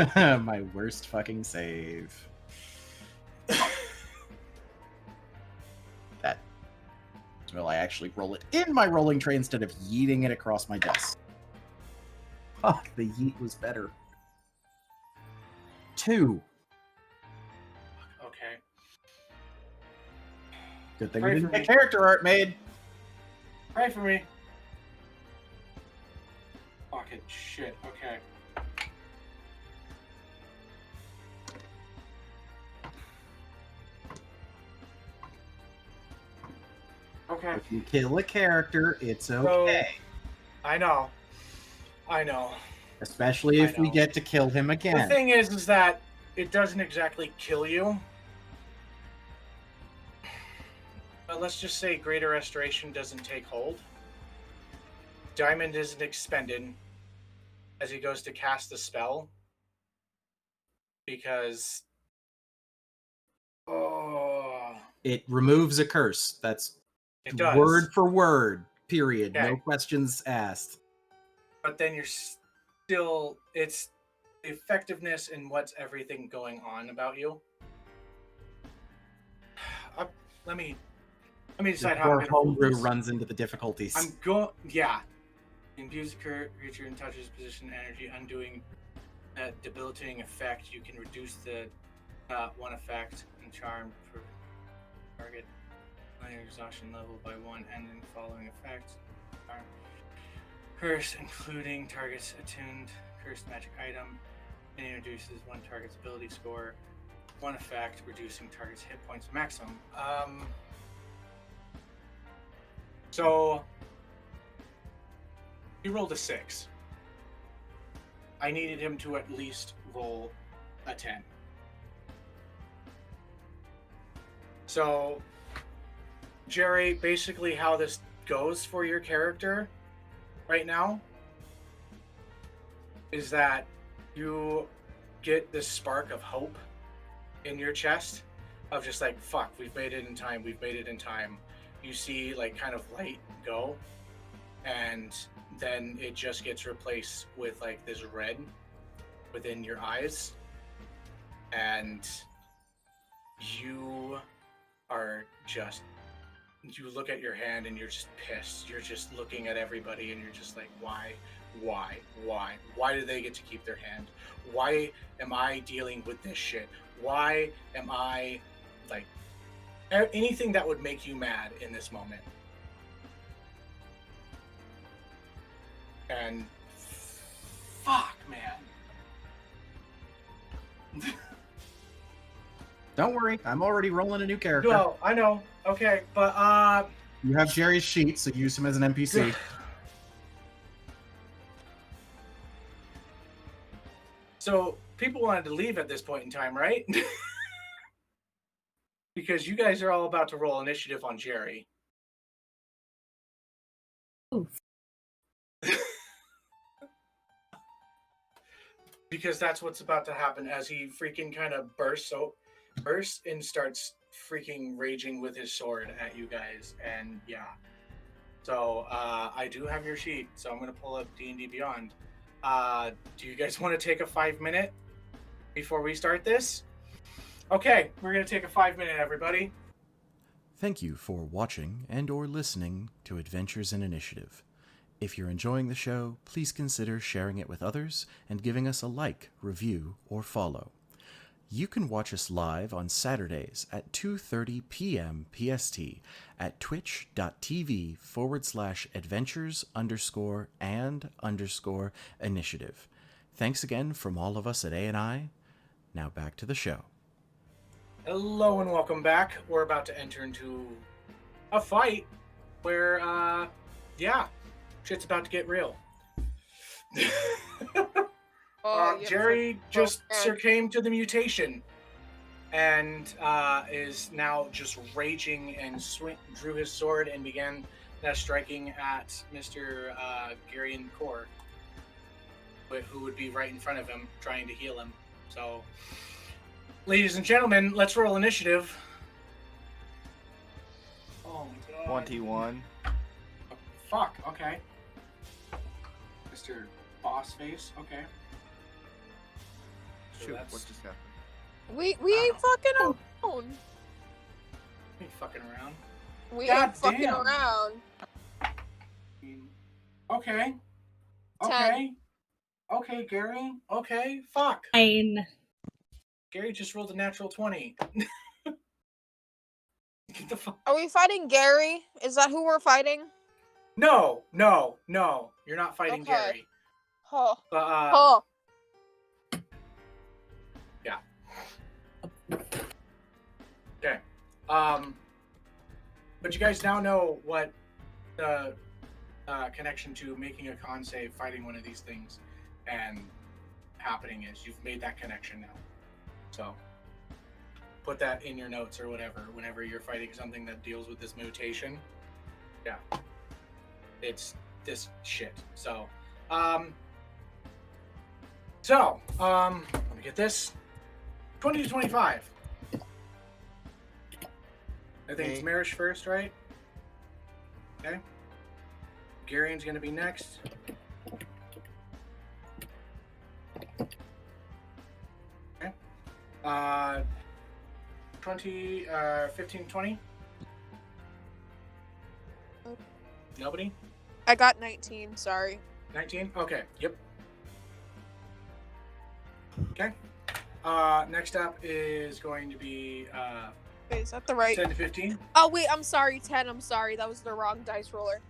My worst fucking save. That. Will I actually roll it in my rolling tray instead of yeeting it across my desk? Fuck, the yeet was better. 2. Okay. Good thing Pray we didn't for get me. character art made. Pray for me. Fucking shit. Okay. Okay. If you kill a character, it's okay. I know. Especially if I we know. get to kill him The again. thing is that it doesn't exactly kill you. But let's just say greater restoration doesn't take hold. diamond isn't expended as he goes to cast the spell because It removes a curse. That's it does. word for word, period. Okay. No questions asked. But then you're still, it's the effectiveness and what's everything going on about you. Let me decide how I'm Before going to roll homebrew this. runs into the difficulties. I'm going, yeah. Imbues the creature and touches position energy, undoing that debilitating effect. You can reduce the one effect and charm per target exhaustion level by 1 and then following effect. Charm. Curse, including target's attuned cursed magic item, and introduces one target's ability score. One effect, reducing target's hit points maximum. So he rolled a 6. I needed him to at least roll a 10. So, Jary, basically how this goes for your character right now is that you get this spark of hope in your chest of just like, fuck, we've made it in time, we've made it in time. You see like kind of light go, and then it just gets replaced with like this red within your eyes, and you are just, you look at your hand and you're just pissed. You're just looking at everybody and you're just like, why do they get to keep their hand? Why am I dealing with this shit? Why am I like anything that would make you mad in this moment? And fuck, man. Don't worry, I'm already rolling a new character. No, I know. Okay, but You have Jerry's sheet, so use him as an NPC. So people wanted to leave at this point in time, right? Because you guys are all about to roll initiative on Jary. Oof. Because that's what's about to happen as he freaking kind of bursts and starts freaking raging with his sword at you guys. And yeah. So I do have your sheet, so I'm going to pull up D&D Beyond. Do you guys want to take a 5-minute before we start this? Okay, we're going to take a 5-minute, everybody. Thank you for watching and or listening to Adventures in Initiative. If you're enjoying the show, please consider sharing it with others and giving us a like, review, or follow. You can watch us live on Saturdays at 2:30 p.m. PST at twitch.tv/adventures_and_initiative. Thanks again from all of us at A&I. Now back to the show. Hello and welcome back. We're about to enter into a fight where, yeah, shit's about to get real. Jary just succumbed to the mutation and is now just raging and drew his sword and began striking at Mr. Garian Core, who would be right in front of him trying to heal him. So, ladies and gentlemen, let's roll initiative. Oh my god. 21. Fuck, okay. Mr. Boss Face, okay. So Shoot, that's... what just happened? We ain't fucking around. Ain't fucking around. We God ain't fucking damn. around. Okay. 10. Okay. Okay, Gary. Okay, fuck. Fine. Gary just rolled a natural 20. Get the fuck. Are we fighting Gary? Is that who we're fighting? No. You're not fighting Okay. Gary. Oh. But, Oh. yeah. Okay. But you guys now know what the connection to making a con save, fighting one of these things, and happening is. You've made that connection now. So, put that in your notes or whatever, whenever you're fighting something that deals with this mutation. Yeah. It's this shit. So, let me get this. 20 to 25. I think it's Merish first, right? Okay. Gary's gonna be next. Okay. 15, 20. Nobody? I got 19, sorry. 19? Okay, yep. Okay. Next up is going to be Wait, is that the right? 10 to 15. Oh, wait, I'm sorry, 10. I'm sorry. That was the wrong dice roller.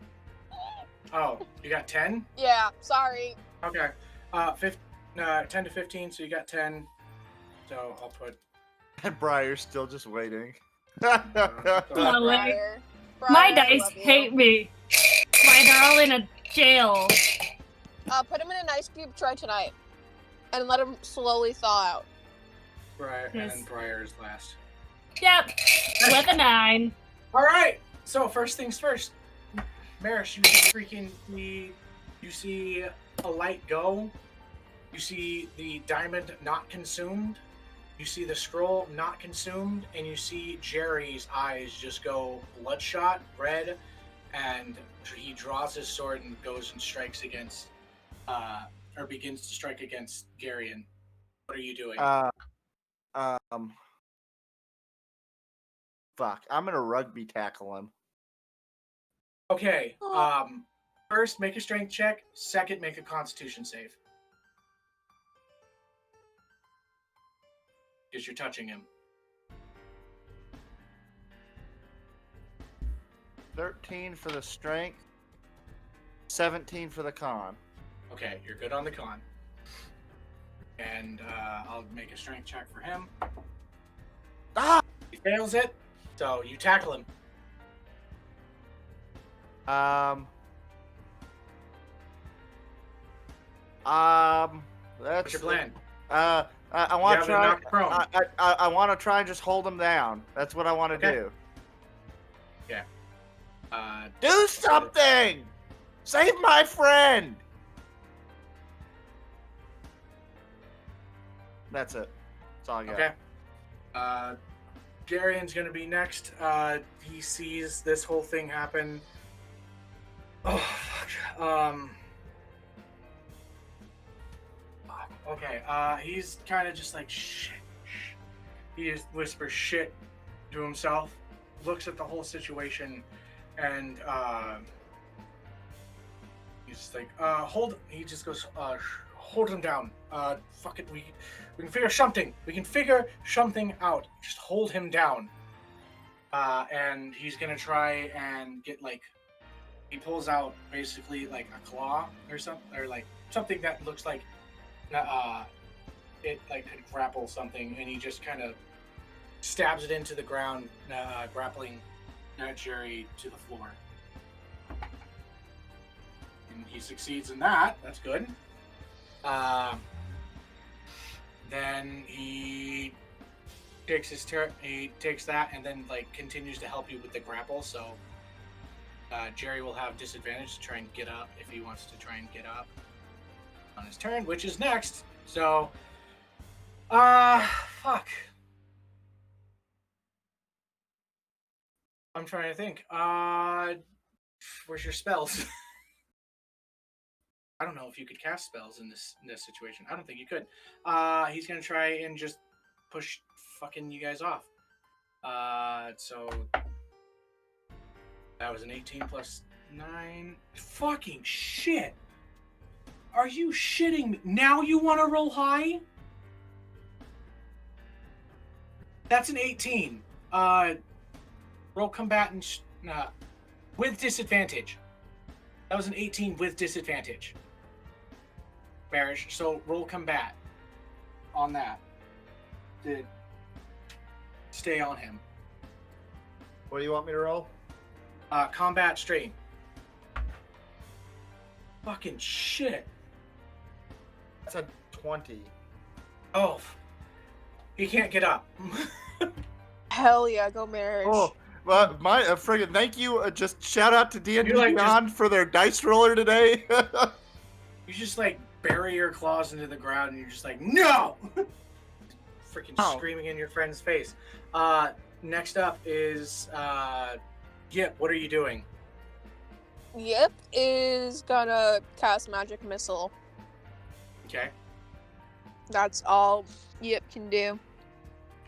Oh, you got 10? Yeah, sorry. Okay. 10 to 15, so you got 10. So I'll put... And Briar's still just waiting. Briar. Briar, My I dice love you. hate me. Why, they're all in a jail. Put him in an ice cube, try tonight. And let him slowly thaw out. Briar, Yes. and Briar's last. Yep, with a 9. All right. So first things first. Merish, you see a light go. You see the diamond not consumed. You see the scroll not consumed, and you see Jary's eyes just go bloodshot red, and he draws his sword and goes and strikes against, or begins to strike against Garion. What are you doing? Fuck. I'm gonna rugby tackle him. Okay. First, make a strength check. Second, make a Constitution save. Because you're touching him. 13 for the strength. 17 for the con. Okay, you're good on the con. And I'll make a strength check for him. Ah! He fails it, so you tackle him. That's What's your plan? I want to You have him try. knocked prone. I want to try and just hold him down. That's what I want to Okay. do. Yeah. Do something! Save my friend! That's it. That's all I got. Okay. Garion's gonna be next. He sees this whole thing happen. Oh, fuck. Okay. He's kind of just like shit. He just whispers shit to himself. Looks at the whole situation, and he's just like, hold. He just goes, hold him down. Fuck it. We can figure something. We can figure something out. Just hold him down. And he's gonna try and get like. He pulls out basically like a claw or something, or like something that looks like it like could grapple something, and he just kind of stabs it into the ground, grappling Jary to the floor. And he succeeds in that. That's good. Then he takes his turn. He takes that and then like continues to help you with the grapple. So Jary will have disadvantage to try and get up if he wants to try and get up on his turn, which is next. So, fuck. I'm trying to think. Where's your spells? I don't know if you could cast spells in this situation. I don't think you could. He's gonna try and just push fucking you guys off. So that was an 18 plus 9. Fucking shit. Are you shitting me? Now you want to roll high? That's an 18. Roll combatant with disadvantage. That was an 18 with disadvantage. Merish, so roll combat on that to stay on him. What do you want me to roll? Combat strain. Fucking shit. That's a 20. Oh, he can't get up. Hell yeah, go Merish. Oh, Well, my friggin' thank you. Just shout out to D&D You're like Beyond for their dice roller today. You just like bury your claws into the ground and you're just like, no! Freaking screaming in your friend's face. Next up is Yip, what are you doing? Yip is gonna cast Magic Missile. Okay. That's all Yip can do.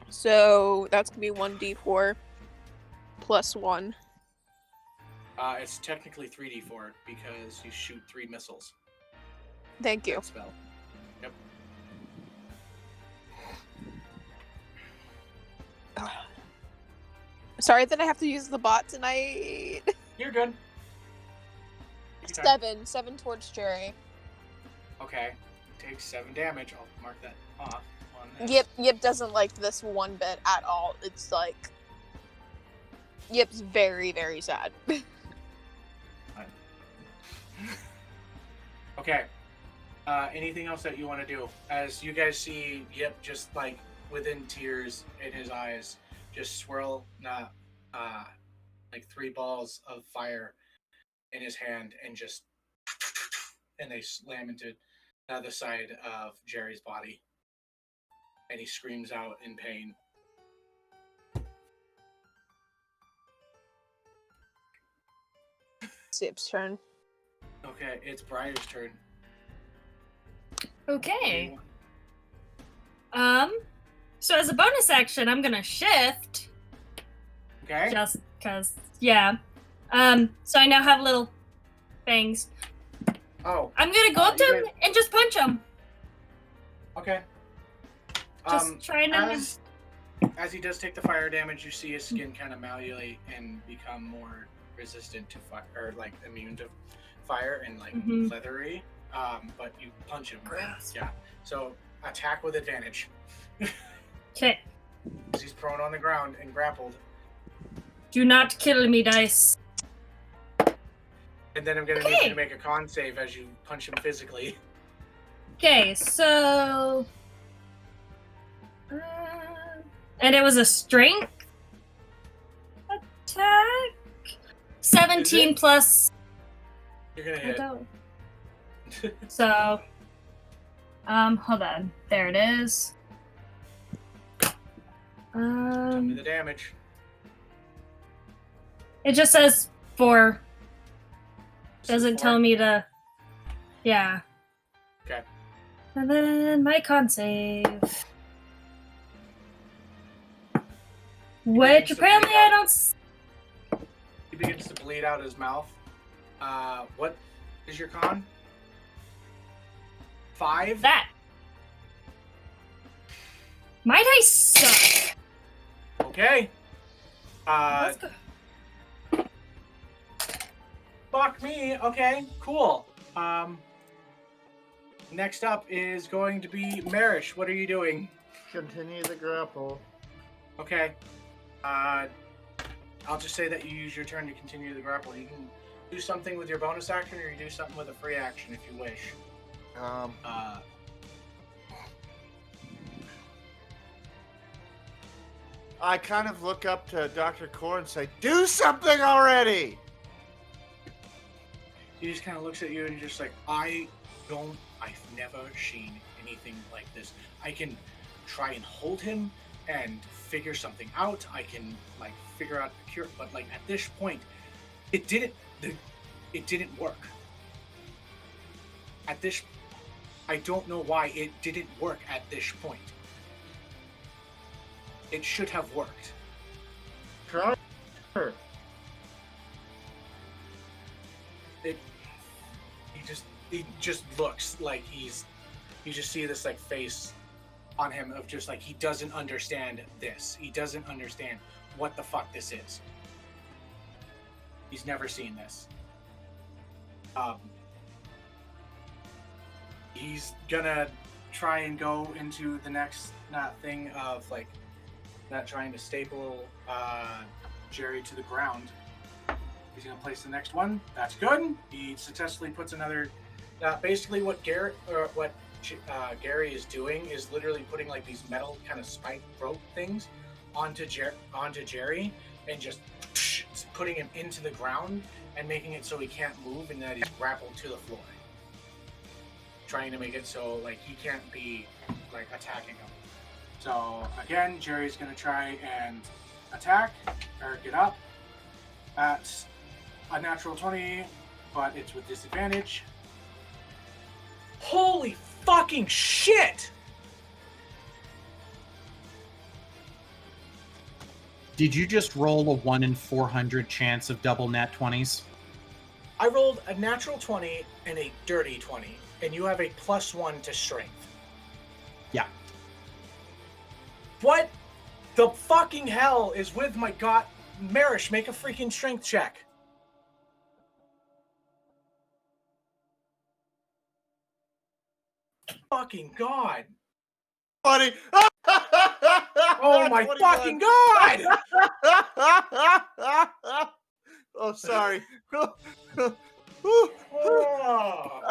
So that's gonna be 1d4 plus 1. It's technically 3d4 because you shoot 3 missiles. Thank you. That spell. Yep. Sorry that I have to use the bot tonight. You're good. Take your time. 7 towards Jary. Okay. Takes 7 damage. I'll mark that off on this. Yip doesn't like this one bit at all. It's like Yip's very, very sad. Okay. Anything else that you want to do? As you guys see Yip just like within tears in his eyes, just swirl like 3 balls of fire in his hand and they slam into the side of Jerry's body. And he screams out in pain. It's Yip's turn. Okay, it's Briar's turn. Okay. So as a bonus action, I'm gonna shift. Okay. Just cause, yeah. So I now have little fangs. Oh. I'm gonna go up to him and just punch him. Okay. Just trying to. As he does take the fire damage, you see his skin kind of malleolate and become more resistant to fire, or like immune to fire and like leathery. But you punch him. Gross. Yeah. So attack with advantage. Okay. He's prone on the ground and grappled. Do not kill me, dice. And then I'm gonna need you to make a con save as you punch him physically. Okay, so. And it was a strength attack? 17 plus. You're gonna hit. So. Hold on. There it is. Tell me the damage. It just says 4. So Doesn't 4. tell me to. Yeah. Okay. And then my con save. Which apparently I don't. He begins to bleed out his mouth. What is your con? 5? That. My dice suck. Okay. Let's go. Fuck me. Okay, cool. Next up is going to be Merish. What are you doing? Continue the grapple. Okay. I'll just say that you use your turn to continue the grapple. You can do something with your bonus action, or you do something with a free action if you wish. I kind of look up to Dr. Core and say, "Do something already!" He just kind of looks at you and just like, I've never seen anything like this. I can try and hold him and figure something out. I can like figure out the cure, but like at this point, it didn't work. I don't know why it didn't work at this point. It should have worked. Try her. He just looks like you just see this like face on him of just like he doesn't understand this. He doesn't understand what the fuck this is. He's never seen this. He's gonna try and go into the next thing of like not trying to staple Jary to the ground. He's gonna place the next one. That's good. He successfully puts another. Basically, what Gary is doing is literally putting like these metal kind of spike rope things onto Jary and just putting him into the ground and making it so he can't move and that he's grappled to the floor. Trying to make it so like he can't be like attacking him. So again, Jerry's gonna try and attack or get up at a natural 20, but it's with disadvantage. Holy fucking shit! Did you just roll a 1 in 400 chance of double nat 20s? I rolled a natural 20 and a dirty 20, and you have a +1 to strength. Yeah. What the fucking hell is with my god? Merish, make a freaking strength check. Fucking god. Buddy. Oh my 21. fucking god! Oh, sorry. Oh.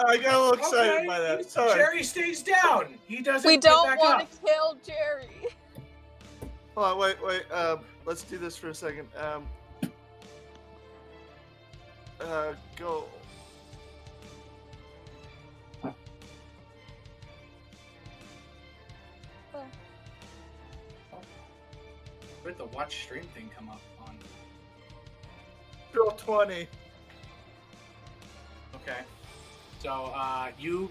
I got a little excited Okay, by that. Sorry. Jerry stays down. He doesn't We get don't back want up. to kill Jerry. Hold on, wait. Let's do this for a second. Go. Where'd the watch stream thing come up on? Roll 20. Okay. So, you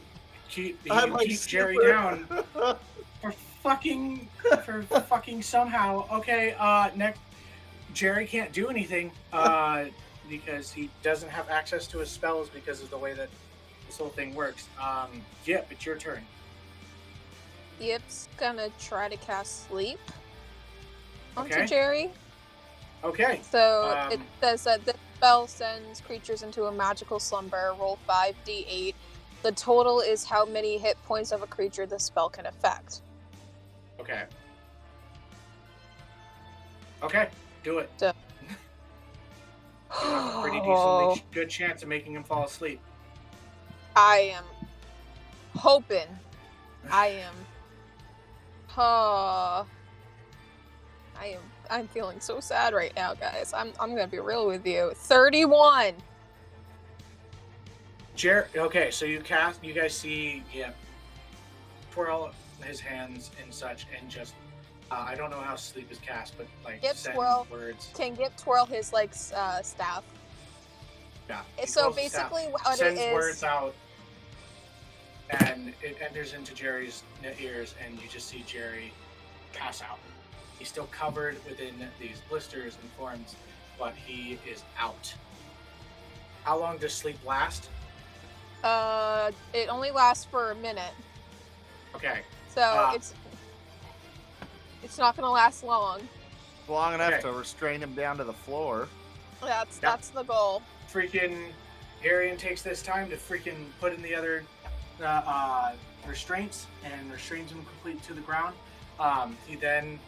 keep I'm like Jerry super- down for fucking somehow. Okay, next, Jerry can't do anything, because he doesn't have access to his spells because of the way that this whole thing works. Yep, it's your turn. Yip's gonna try to cast sleep onto Okay. Jerry. Okay. So it says that this spell sends creatures into a magical slumber. Roll 5d8. The total is how many hit points of a creature the spell can affect. Okay. Okay, do it. So- You have a pretty decently good chance of making him fall asleep. I am hoping. I'm feeling so sad right now, guys. I'm gonna be real with you. 31. Okay, so you guys see, twirl his hands and such, and just, I don't know how sleep is cast, but like Yep, send twirl. words. Can Gip twirl his like staff? Yeah. he So twirls his staff, basically, what it sends is. words out, and it enters into Jerry's ears, and you just see Jerry pass out. He's still covered within these blisters and thorns, but he is out. How long does sleep last? It only lasts for a minute, Okay. so it's not gonna last long. Long enough Okay. to restrain him down to the floor. That's the goal. Freaking Arian takes this time to freaking put in the other restraints and restrains him completely to the ground. He then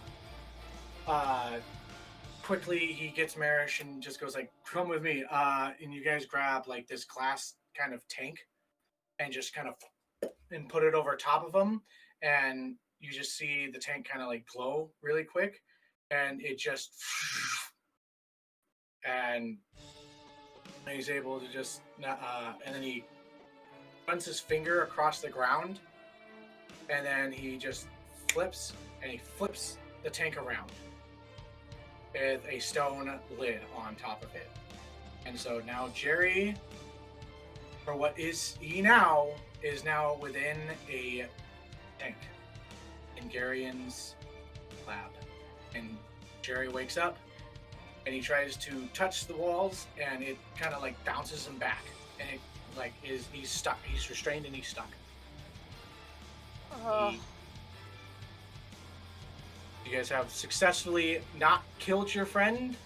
quickly he gets Merish and just goes like, "Come with me," and you guys grab like this glass kind of tank and just kind of and put it over top of him, and you just see the tank kind of like glow really quick, and it just and he's able to just and then he runs his finger across the ground, and then he just flips the tank around with a stone lid on top of it. And so now Jerry, for what is he now, is now within a tank in Garion's lab. And Jerry wakes up and he tries to touch the walls, and it kind of like bounces him back, and it like he's stuck. He's restrained and he's stuck. You guys have successfully not killed your friend,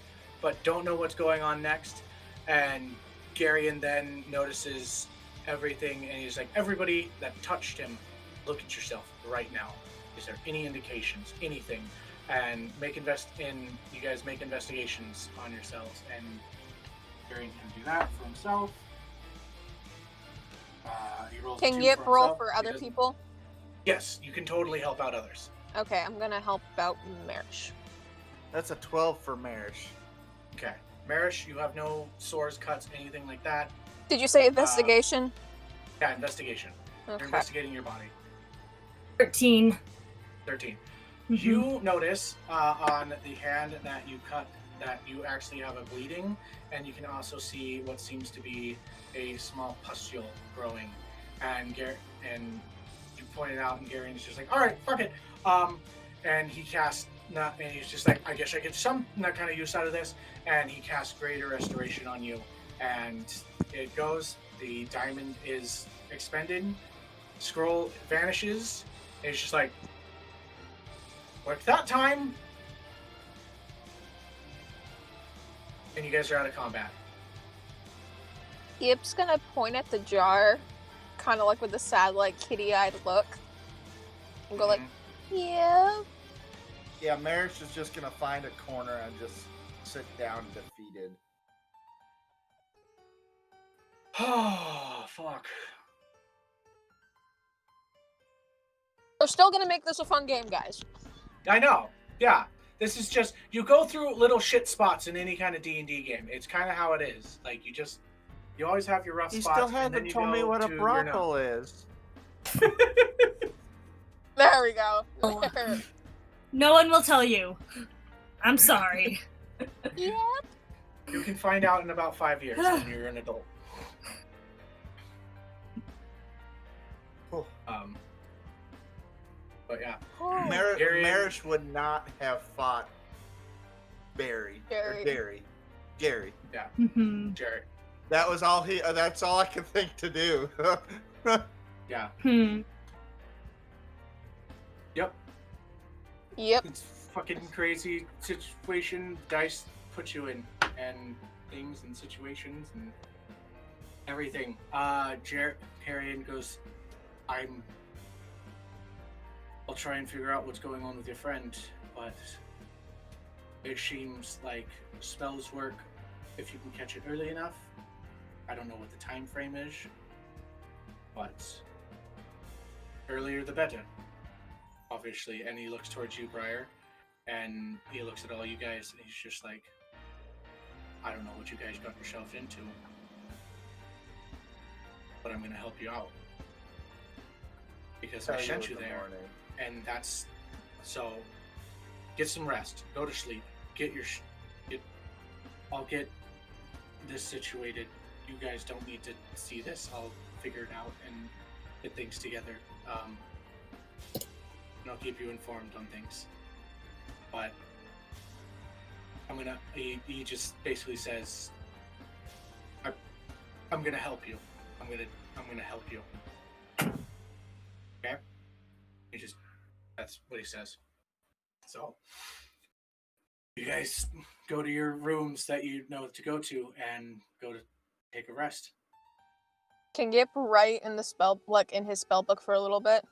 but don't know what's going on next. And Garion then notices everything, and he's like, "Everybody that touched him, look at yourself right now. Is there any indications, anything?" And you guys make investigations on yourselves, and Garion can do that for himself. He rolls Can 2 Yip for roll himself. for He other doesn't- people? Yes, you can totally help out others. Okay, I'm gonna help out Merish. That's a 12 for Merish. Okay. Merish, you have no sores, cuts, anything like that. Did you say investigation? Yeah, investigation. Okay. You're investigating your body. 13. 13. Mhm. You notice on the hand that you cut that you actually have a bleeding, and you can also see what seems to be a small pustule growing. And you pointed out, and Gary's just like, all right, fuck it. And he casts, and he's just like, I guess I get some kind of use out of this. And he casts Greater Restoration on you. And it goes, the diamond is expended, scroll vanishes, and it's just like, work that time. And you guys are out of combat. Yip's gonna point at the jar, kind of like with a sad, like kitty-eyed look, and go like, "Yeah." Yeah, Merish is just gonna find a corner and just sit down defeated. Oh, fuck. We're still gonna make this a fun game, guys. I know. Yeah. This is just, you go through little shit spots in any kind of D&D game. It's kind of how it is. Like, you always have your rough He spots. still hasn't told me what a brothel is. There we go. No one will tell you. I'm sorry. Yep. You can find out in about 5 years when you're an adult. But yeah. Merish would not have fought Jary. Jary. Yeah. Mhm. Jary. That was all he. That's all I could think to do. Yeah. Yep. It's fucking crazy situation dice put you in, and things and situations and everything. Carrion goes, I'll try and figure out what's going on with your friend, but it seems like spells work if you can catch it early enough. I don't know what the time frame is, but earlier the better, obviously. And he looks towards you, Briar, and he looks at all you guys, and he's just like, I don't know what you guys got yourself into, but I'm going to help you out. Because I sent you there. And that's, so get some rest, go to sleep, I'll get this situated. You guys don't need to see this. I'll figure it out and get things together. And I'll keep you informed on things. But he just basically says, I'm gonna help you. I'm gonna help you. Okay? That's what he says. So, you guys go to your rooms that you know to go to and go to take a rest. Can Yip write in the spell, like in his spell book for a little bit?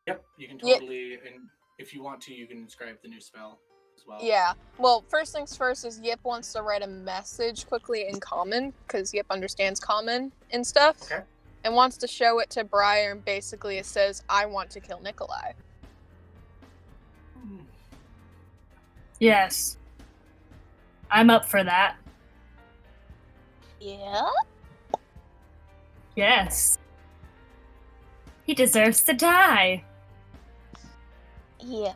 Yep, you can totally, and if you want to, you can inscribe the new spell as well. Yeah. Well, first things first is Yip wants to write a message quickly in Common, because Yip understands Common and stuff. Okay. And wants to show it to Briar, and basically it says, I want to kill Nikolai. Yes. I'm up for that. Yeah? Yes. He deserves to die. Yeah.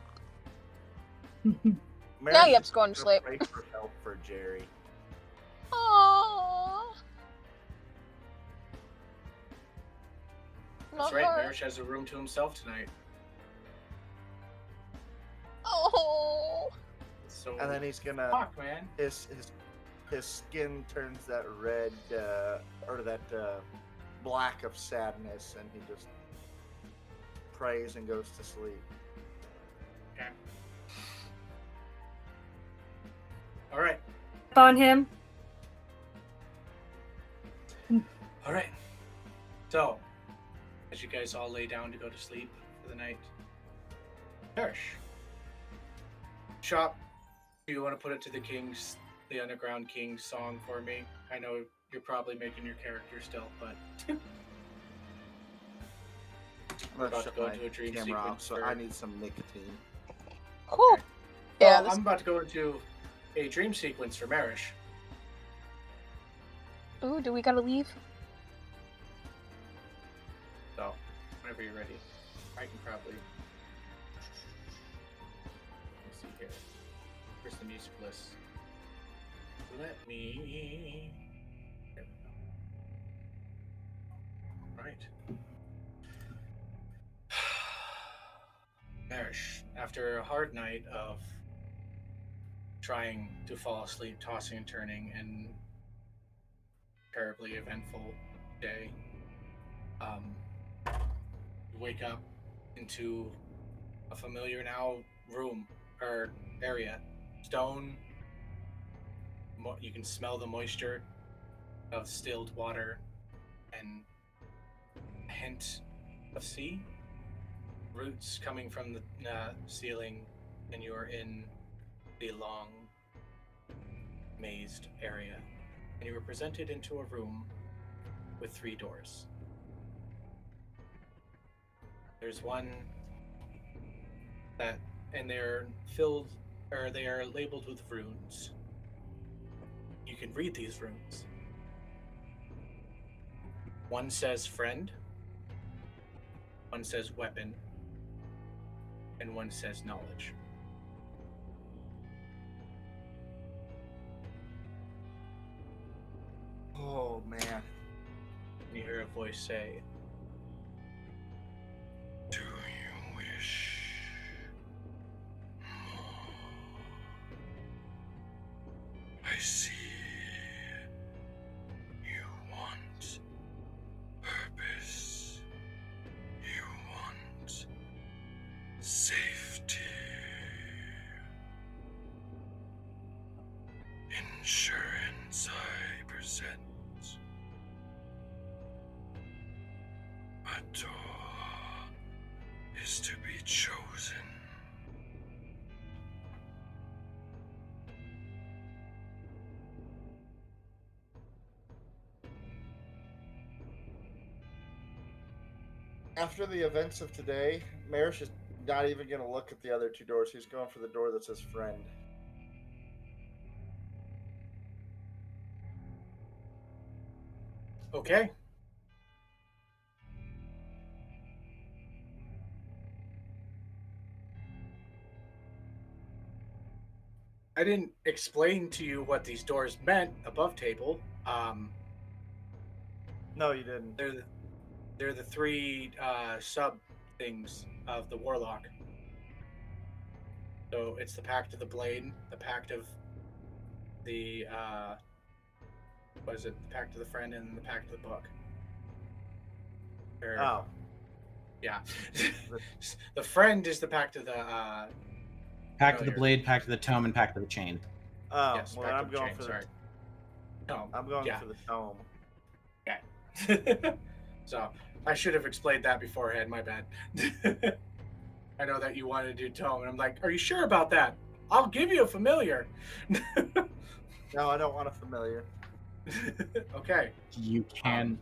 Merish Now Yip's is going to gonna sleep. pray for help for Jary. Aww. That's right, Merish has a room to himself tonight. Oh. So, And then he's gonna. fuck, man. His skin turns that red or that black of sadness, and he just prays and goes to sleep. Okay. All right. On him. All right. So, as you guys all lay down to go to sleep for the night, Merish, Shop, do you want to put it to the Underground Kings song for me? I know you're probably making your character still, but I'm about gonna to shut go my into a dream camera off, sequence. so I need some nicotine. Cool. Okay. Yeah. Well, I'm about to go into a dream sequence for Merish. Ooh, do we gotta leave? So, whenever you're ready, I can probably. Let's see here. Where's the music list? Let me. There we go. Right. Merish, after a hard night of trying to fall asleep, tossing and turning, and terribly eventful day, you wake up into a familiar now room or area. Stone. You can smell the moisture of stilled water and a hint of sea. Roots coming from the ceiling, and you are in the long, mazed area. And you were presented into a room with 3 doors. There's one that, and they're filled, or they are labeled with runes. You can read these runes. One says friend, one says weapon, and one says knowledge. Oh man. You hear a voice say, "Do you wish more? I see you want purpose. You want safety. Insurance I present. A door is to be chosen. After the events of today, Merish is not even going to look at the other 2 doors. He's going for the door that says friend. Okay. I didn't explain to you what these doors meant above table. No, you didn't. They're the 3 sub things of the warlock. So it's the Pact of the Blade, the Pact of the what is it? The Pact of the Friend, and the Pact of the Book. Oh. Yeah. The Friend is the Pact of the Pact of the Blade, Pact of the Tome, and Pact of the Chain. Oh, yes, well, Pact I'm of the going Chain, for the sorry. Tome. I'm going Yeah. for the tome. Okay. So I should have explained that beforehand. My bad. I know that you wanted to do tome, and I'm like, "Are you sure about that? I'll give you a familiar." No, I don't want a familiar. Okay. You can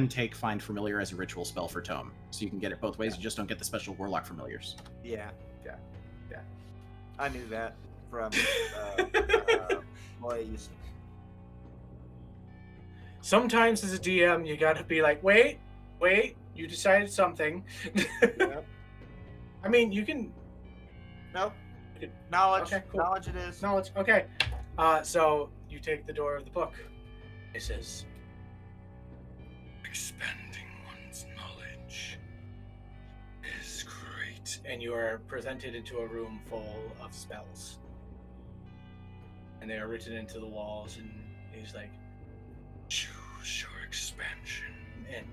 take Find Familiar as a ritual spell for Tome, so you can get it both ways. Yeah. You just don't get the special Warlock Familiars. Yeah. I knew that from Blaze. Sometimes as a DM, you gotta be like, wait, you decided something. Yep. I mean, you can. No. Knowledge. Okay, cool. Knowledge it is. Knowledge. Okay. So you take the door of the book. It says, expanding one's knowledge is great. And you are presented into a room full of spells. And they are written into the walls, and he's like, choose your expansion. And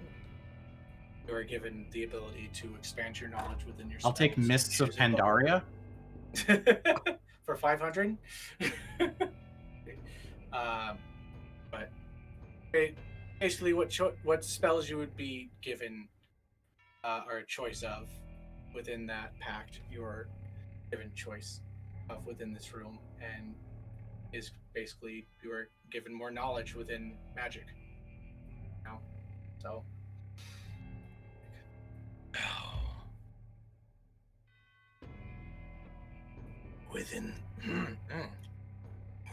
you are given the ability to expand your knowledge within your I'll take spells. Mists of Choose a book. Pandaria. For 500. But basically, what spells you would be given or a choice of within that pact, you're given choice of within this room, and is basically you are given more knowledge within magic. You know? So. Within.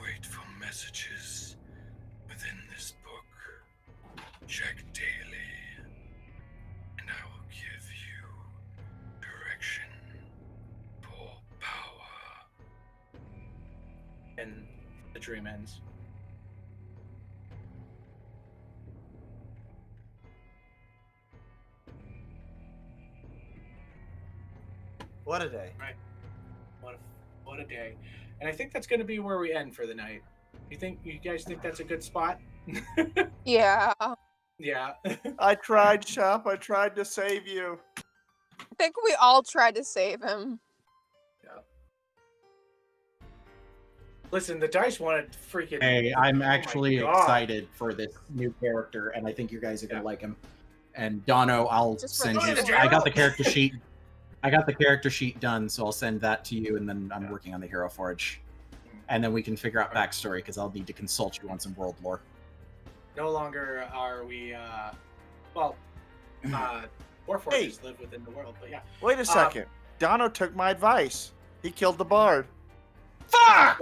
Wait for messages within this book. Check daily, and I will give you direction for power. And the dream ends. What a day. Right. What a day. And I think that's going to be where we end for the night. You guys think that's a good spot? Yeah. Yeah. I tried, Shop. I tried to save you. I think we all tried to save him. Yeah. Listen, the dice wanted freaking. Hey, I'm actually Oh my God. excited for this new character, and I think you guys are gonna like him. And Dono, I'll Just for send the you. general? I got the character sheet. I got the character sheet done, so I'll send that to you, and then I'm working on the Hero Forge, and then we can figure out backstory because I'll need to consult you on some world lore. No longer are we. Warforges live within the world, but yeah. Wait a second. Dono took my advice. He killed the bard. Fuck!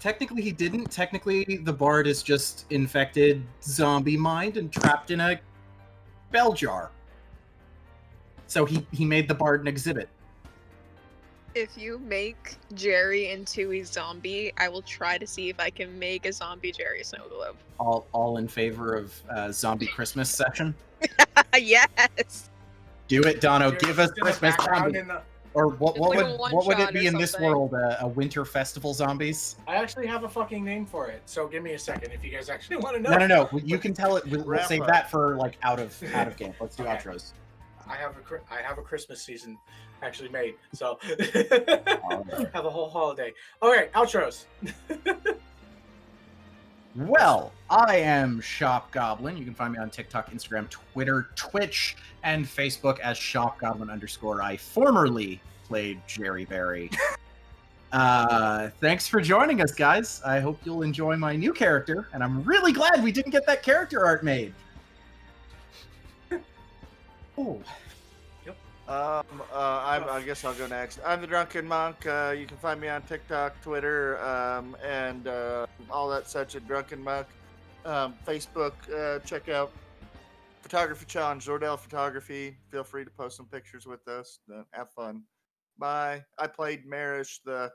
Technically, he didn't. Technically, the bard is just infected zombie mind and trapped in a bell jar. So he made the bard an exhibit. If you make Jary into a zombie, I will try to see if I can make a zombie Jary Snow Globe. All in favor of zombie Christmas session? Yes. Do it, Dono. You're Give us just in the Christmas background zombies. in the- Or what It's like a would it one-shot be or in this something. world? A winter festival zombies? I actually have a fucking name for it, so give me a second if you guys actually want to know. No. You can tell it. We'll Wrap save up. that for like out of game. Let's do Okay. outros. I have a Christmas season actually made, so Alright. have a whole holiday. Okay, outros. Well, I am ShopGoblin. You can find me on TikTok, Instagram, Twitter, Twitch, and Facebook as ShopGoblin_. I formerly played Jary Berry. Thanks for joining us, guys. I hope you'll enjoy my new character, and I'm really glad we didn't get that character art made. Oh. I guess I'll go next. I'm the Drunken Monk. You can find me on TikTok, Twitter, and all that such at Drunken Monk. Facebook, check out Photography Challenge, Zordell Photography. Feel free to post some pictures with us. Have fun. Bye. I played Merish, the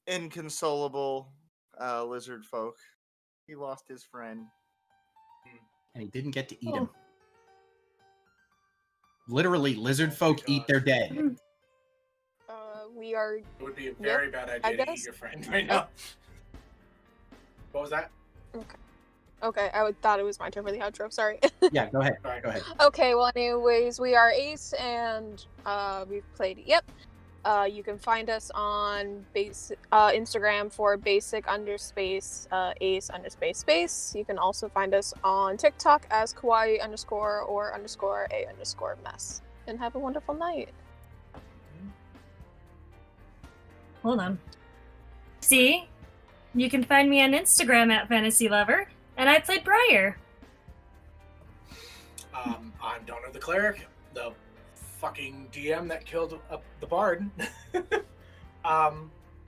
inconsolable lizard folk. He lost his friend. And he didn't get to eat him. Literally, lizard folk eat their dead. We are. It would be a very bad I idea to guess- eat your friend right now. What was that? Okay, I thought it was my turn for the outro. Sorry. Yeah, go ahead. Sorry. Go ahead. Okay, well, anyways, we are Ace, and we've played. Yep. You can find us on Instagram for basic_Ace_space. You can also find us on TikTok as kawaii_or_a_mess. And have a wonderful night. Hold on. See? You can find me on Instagram at Fntasylover, and I played Briar. I'm Donor the Cleric, the fucking DM that killed the bard. You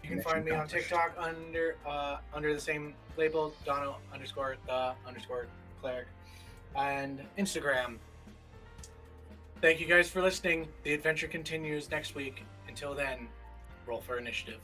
can find me on TikTok under the same label, Dono_the_cleric, and Instagram. Thank you guys for listening. The adventure continues next week. Until then, roll for initiative.